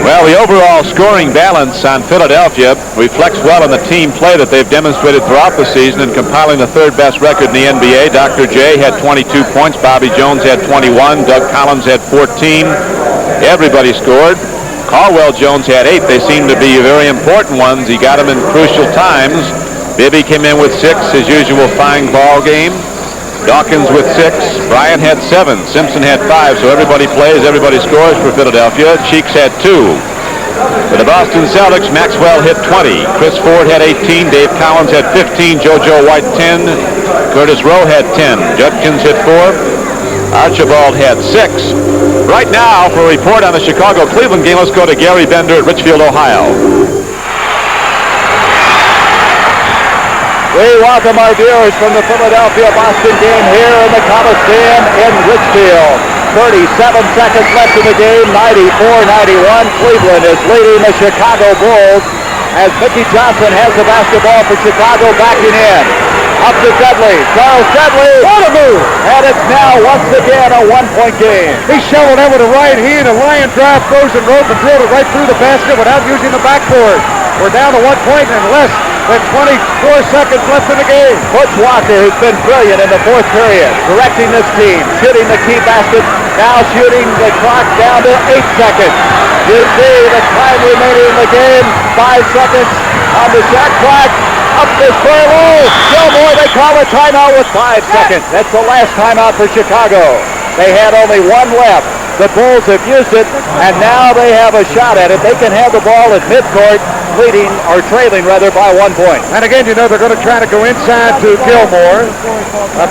Well, the overall scoring balance on Philadelphia reflects well on the team play that they've demonstrated throughout the season in compiling the 3rd best record in the NBA. Dr. J had 22 points. Bobby Jones had 21. Doug Collins had 14. Everybody scored. Caldwell Jones had 8. They seem to be very important ones. He got them in crucial times. Bibby came in with 6, his usual fine ball game. Dawkins with 6. Bryant had 7. Simpson had 5. So everybody plays, everybody scores for Philadelphia. Cheeks had 2. For the Boston Celtics, Maxwell hit 20. Chris Ford had 18. Dave Cowens had 15. JoJo White 10. Curtis Rowe had 10. Judkins hit 4. Archibald had 6. Right now, for a report on the Chicago-Cleveland game, let's go to Gary Bender at Richfield, Ohio. We welcome our viewers from the Philadelphia-Boston game here in the Coliseum in Richfield. 37 seconds left in the game, 94-91. Cleveland is leading the Chicago Bulls as Mickey Johnson has the basketball for Chicago, backing in. Up to Dudley. Charles Dudley. What a move! And it's now once again a 1-point game. He shoveled it with a right hand, a lion drive, frozen rope, and drilled it right through the basket without using the backboard. We're down to 1 point and less than 24 seconds left in the game. Coach Walker, who's been brilliant in the 4th period, directing this team, shooting the key basket, now shooting the clock down to 8 seconds. You see the time remaining in the game, 5 seconds on the shot clock. Up the square low. Gilmore, they call a timeout with 5 seconds. That's the last timeout for Chicago. They had only 1 left. The Bulls have used it, and now they have a shot at it. They can have the ball at midcourt, leading or trailing rather by 1 point. And again, you know, they're going to try to go inside to Gilmore,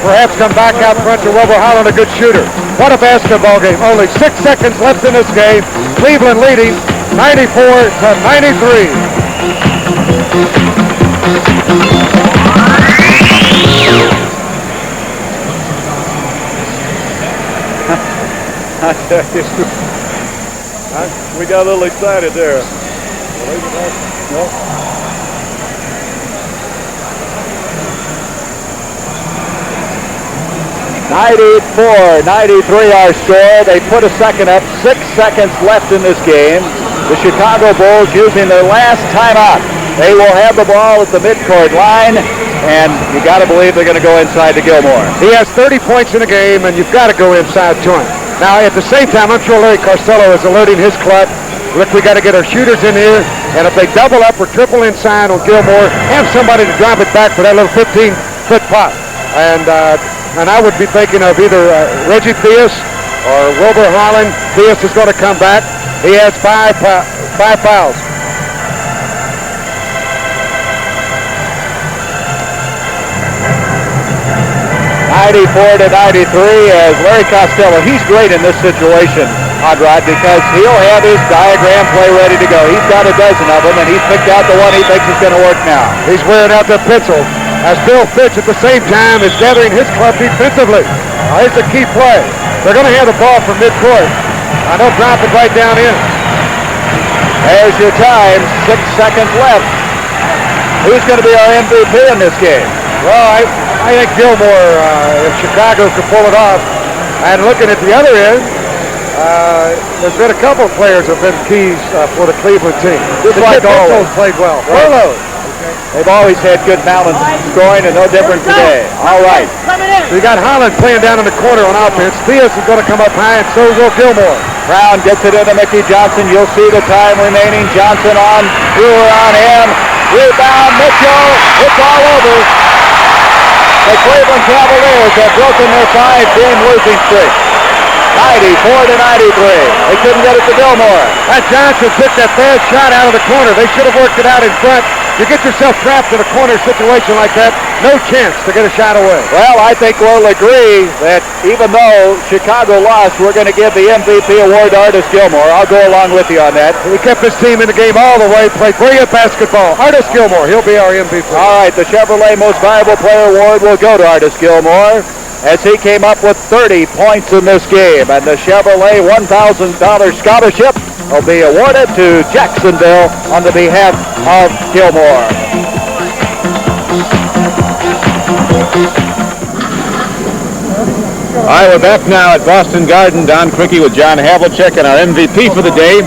perhaps come back out front to Wilbur Holland, a good shooter. What a basketball game. Only 6 seconds left in this game. Cleveland leading 94-93. We got a little excited there. 94-93 our score. They put a second up. 6 seconds left in this game. The Chicago Bulls using their last timeout. They will have the ball at the midcourt line, and you got to believe they're going to go inside to Gilmore. He has 30 points in the game, and you've got to go inside to him. Now, at the same time, I'm sure Larry Carcello is alerting his club. Look, we got to get our shooters in here, and if they double up or triple inside on Gilmore, have somebody to drop it back for that little 15-foot pop. And I would be thinking of either Reggie Theus or Wilbur Holland. Theus is going to come back. He has 5 fouls. 94-93 as Larry Costello. He's great in this situation, Hodrod, because he'll have his diagram play ready to go. He's got a dozen of them, and he's picked out the one he thinks is going to work now. He's wearing out the pencil as Bill Fitch at the same time is gathering his club defensively. Now, here's the key play. They're going to have the ball from midcourt. I know, drop it right down in. There's your time. 6 seconds left. Who's going to be our MVP in this game? Well, I think Gilmore, if Chicago could pull it off. And looking at the other end, there's been a couple of players who have been keys for the Cleveland team. Just like always. Played well. Furlow. They've always had good balance scoring, and no different today. All right. So you got Holland playing down in the corner on offense. Theus is going to come up high, and so will Gilmore. Brown gets it into Mickey Johnson. You'll see the time remaining. Johnson on, Brewer on him. Rebound, Mitchell. It's all over. The Cleveland Cavaliers have broken their 5-game losing streak. 94-93. They couldn't get it to Gilmore. That Johnson took that bad shot out of the corner. They should have worked it out in front. You get yourself trapped in a corner situation like that, no chance to get a shot away. Well, I think we'll agree that even though Chicago lost, we're going to give the MVP award to Artis Gilmore. I'll go along with you on that. He kept his team in the game all the way, played brilliant basketball. Artis Gilmore, he'll be our MVP. All right, the Chevrolet Most Valuable Player Award will go to Artis Gilmore, as he came up with 30 points in this game. And the Chevrolet $1,000 scholarship will be awarded to Jacksonville on the behalf of Gilmore. All right, we're back now at Boston Garden. Don Crickey with John Havlicek, and our MVP for the day,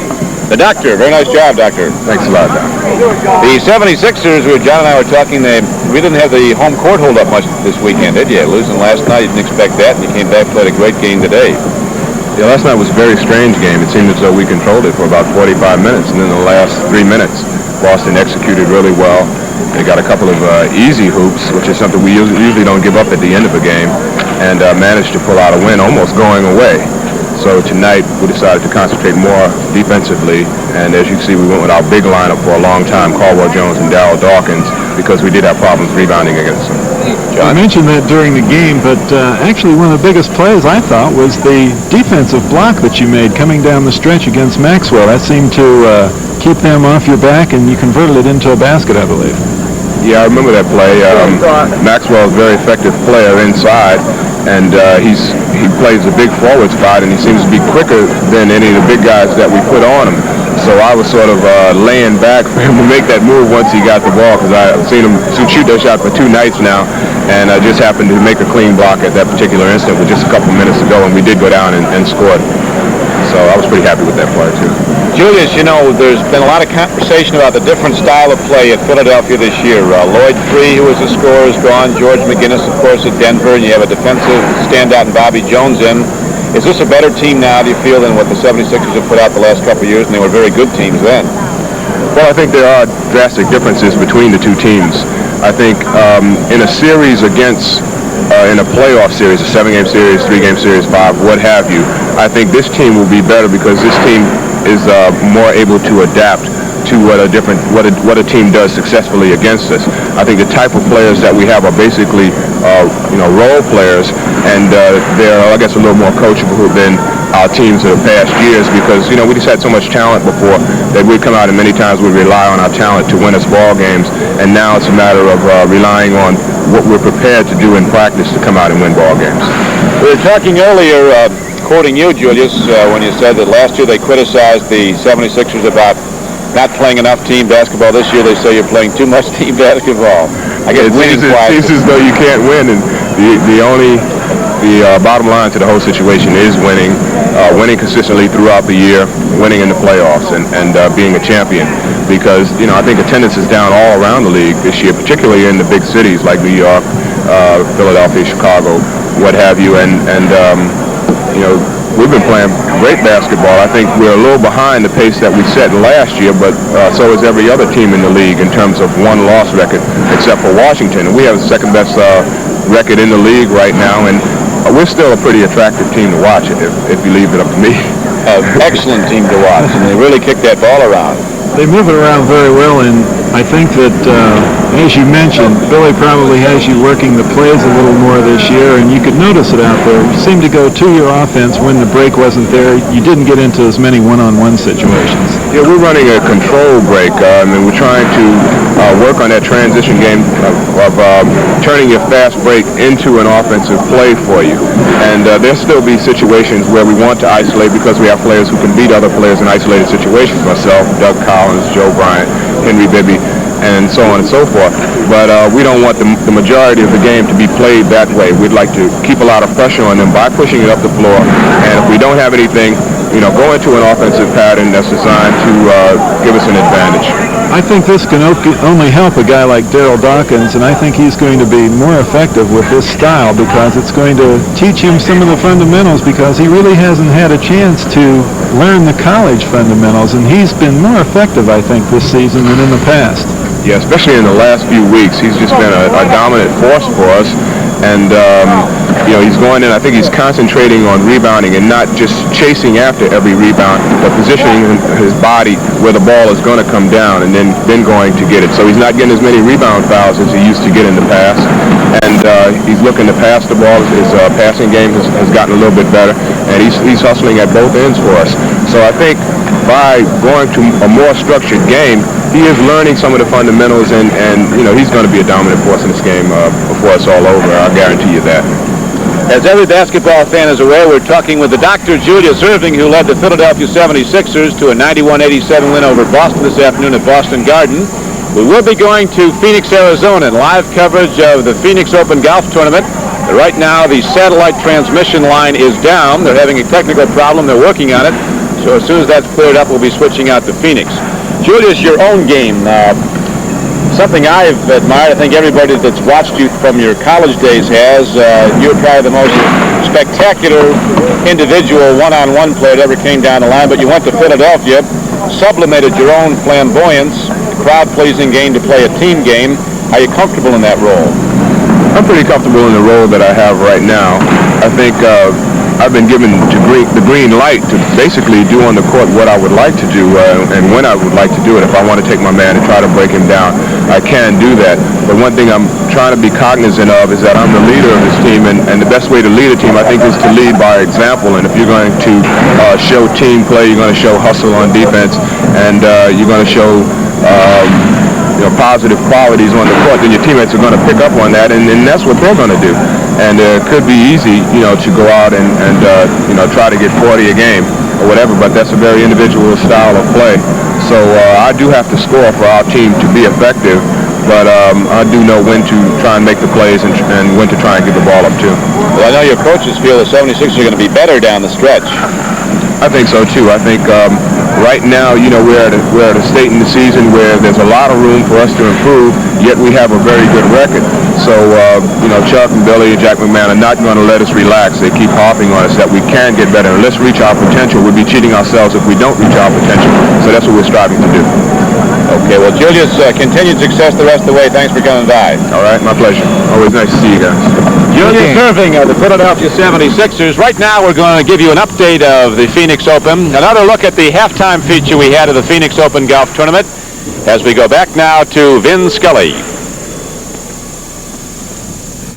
the doctor. Very nice job, doctor. Thanks a lot, Doc. The 76ers, where John and I were talking, we didn't have the home court hold up much this weekend, did you? Losing last night, you didn't expect that, and you came back, played a great game today. Yeah, last night was a very strange game. It seemed as though we controlled it for about 45 minutes, and in the last 3 minutes, Boston executed really well. They got a couple of easy hoops, which is something we usually don't give up at the end of a game, and managed to pull out a win, almost going away. So tonight, we decided to concentrate more defensively, and as you can see, we went with our big lineup for a long time, Caldwell Jones and Darryl Dawkins, because we did have problems rebounding against them. I mentioned that during the game, but actually one of the biggest plays, I thought, was the defensive block that you made coming down the stretch against Maxwell. That seemed to keep them off your back, and you converted it into a basket, I believe. Yeah, I remember that play. Maxwell's a very effective player inside, and he plays a big forward spot, and he seems to be quicker than any of the big guys that we put on him. So I was sort of laying back for him to make that move once he got the ball, because I've seen him shoot that shot for 2 nights now, and I just happened to make a clean block at that particular instant with just a couple minutes to go, and we did go down and scored. So I was pretty happy with that play, too. Julius, you know, there's been a lot of conversation about the different style of play at Philadelphia this year. Lloyd Free, who was the scorer, is gone. George McGinnis, of course, at Denver, and you have a defensive standout in Bobby Jones in. Is this a better team now, do you feel, than what the 76ers have put out the last couple of years, and they were very good teams then? Well, I think there are drastic differences between the two teams. I think in a series against, in a playoff series, a 7-game series, 3-game series, 5, what have you, I think this team will be better because this team is more able to adapt to what a team does successfully against us. I think the type of players that we have are basically role players, and they're, I guess, a little more coachable than our teams of the past years, because we just had so much talent before that we'd come out and many times we'd rely on our talent to win us ball games, and now it's a matter of relying on what we're prepared to do in practice to come out and win ball games. We were talking earlier, quoting you, Julius, when you said that last year they criticized the 76ers about not playing enough team basketball. This year they say you're playing too much team basketball. I guess winning it seems as though you can't win, and the bottom line to the whole situation is winning consistently throughout the year, winning in the playoffs, and being a champion. Because I think attendance is down all around the league this year, particularly in the big cities like New York, Philadelphia, Chicago, what have you, and we've been playing great basketball. I think we're a little behind the pace that we set last year, but so is every other team in the league in terms of one-loss record, except for Washington. And we have the second best record in the league right now, and we're still a pretty attractive team to watch if you leave it up to me. Excellent team to watch, and they really kick that ball around. They move it around very well, and I think that, as you mentioned, Billy probably has you working the plays a little more this year, and you could notice it out there. You seemed to go to your offense when the break wasn't there. You didn't get into as many one-on-one situations. Yeah, we're running a control break, and we're trying to work on that transition game of turning your fast break into an offensive play for you. And there'll still be situations where we want to isolate because we have players who can beat other players in isolated situations. Myself, Doug Cowens, Joe Bryant, Henry Bibby, and so on and so forth. But we don't want the majority of the game to be played that way. We'd like to keep a lot of pressure on them by pushing it up the floor. And if we don't have anything, go into an offensive pattern that's designed to give us an advantage. I think this can only help a guy like Darryl Dawkins, and I think he's going to be more effective with this style because it's going to teach him some of the fundamentals, because he really hasn't had a chance to learn the college fundamentals, and he's been more effective, I think, this season than in the past. Yeah, especially in the last few weeks, he's just been a dominant force for us. And, he's going in, I think he's concentrating on rebounding and not just chasing after every rebound, but positioning his body where the ball is going to come down and then going to get it. So he's not getting as many rebound fouls as he used to get in the past. And he's looking to pass the ball. His passing game has gotten a little bit better. And he's hustling at both ends for us. So I think by going to a more structured game, he is learning some of the fundamentals, and he's going to be a dominant force in this game before it's all over. I guarantee you that. As every basketball fan is aware, we're talking with the Dr. Julius Erving, who led the Philadelphia 76ers to a 91-87 win over Boston this afternoon at Boston Garden. We will be going to Phoenix, Arizona, in live coverage of the Phoenix Open Golf Tournament. Right now, the satellite transmission line is down. They're having a technical problem. They're working on it. So as soon as that's cleared up, we'll be switching out to Phoenix. Julius, your own game, something I've admired, I think everybody that's watched you from your college days has. You're probably the most spectacular individual one-on-one player that ever came down the line, but you went to Philadelphia, sublimated your own flamboyance, crowd-pleasing game to play a team game. Are you comfortable in that role? I'm pretty comfortable in the role that I have right now. I think I've been given the green light to basically do on the court what I would like to do and when I would like to do it. If I want to take my man and try to break him down, I can do that. But one thing I'm trying to be cognizant of is that I'm the leader of this team, and the best way to lead a team, I think, is to lead by example. And if you're going to show team play, you're going to show hustle on defense, and you're going to show positive qualities on the court, then your teammates are going to pick up on that, and that's what they're going to do. And it could be easy, to go out and try to get 40 a game or whatever, but that's a very individual style of play. So I do have to score for our team to be effective, but I do know when to try and make the plays and when to try and get the ball up too. Well, I know your coaches feel the 76ers are going to be better down the stretch. I think so too. I think right now, we're at a state in the season where there's a lot of room for us to improve, yet we have a very good record. So, Chuck and Billy and Jack McMahon are not going to let us relax. They keep harping on us that we can get better. And let's reach our potential. We'll be cheating ourselves if we don't reach our potential. So that's what we're striving to do. Okay, well, Julius, continued success the rest of the way. Thanks for coming by. All right, my pleasure. Always nice to see you guys. Julius Erving of the Philadelphia 76ers. Right now, we're going to give you an update of the Phoenix Open. Another look at the halftime feature we had of the Phoenix Open Golf Tournament as we go back now to Vin Scully.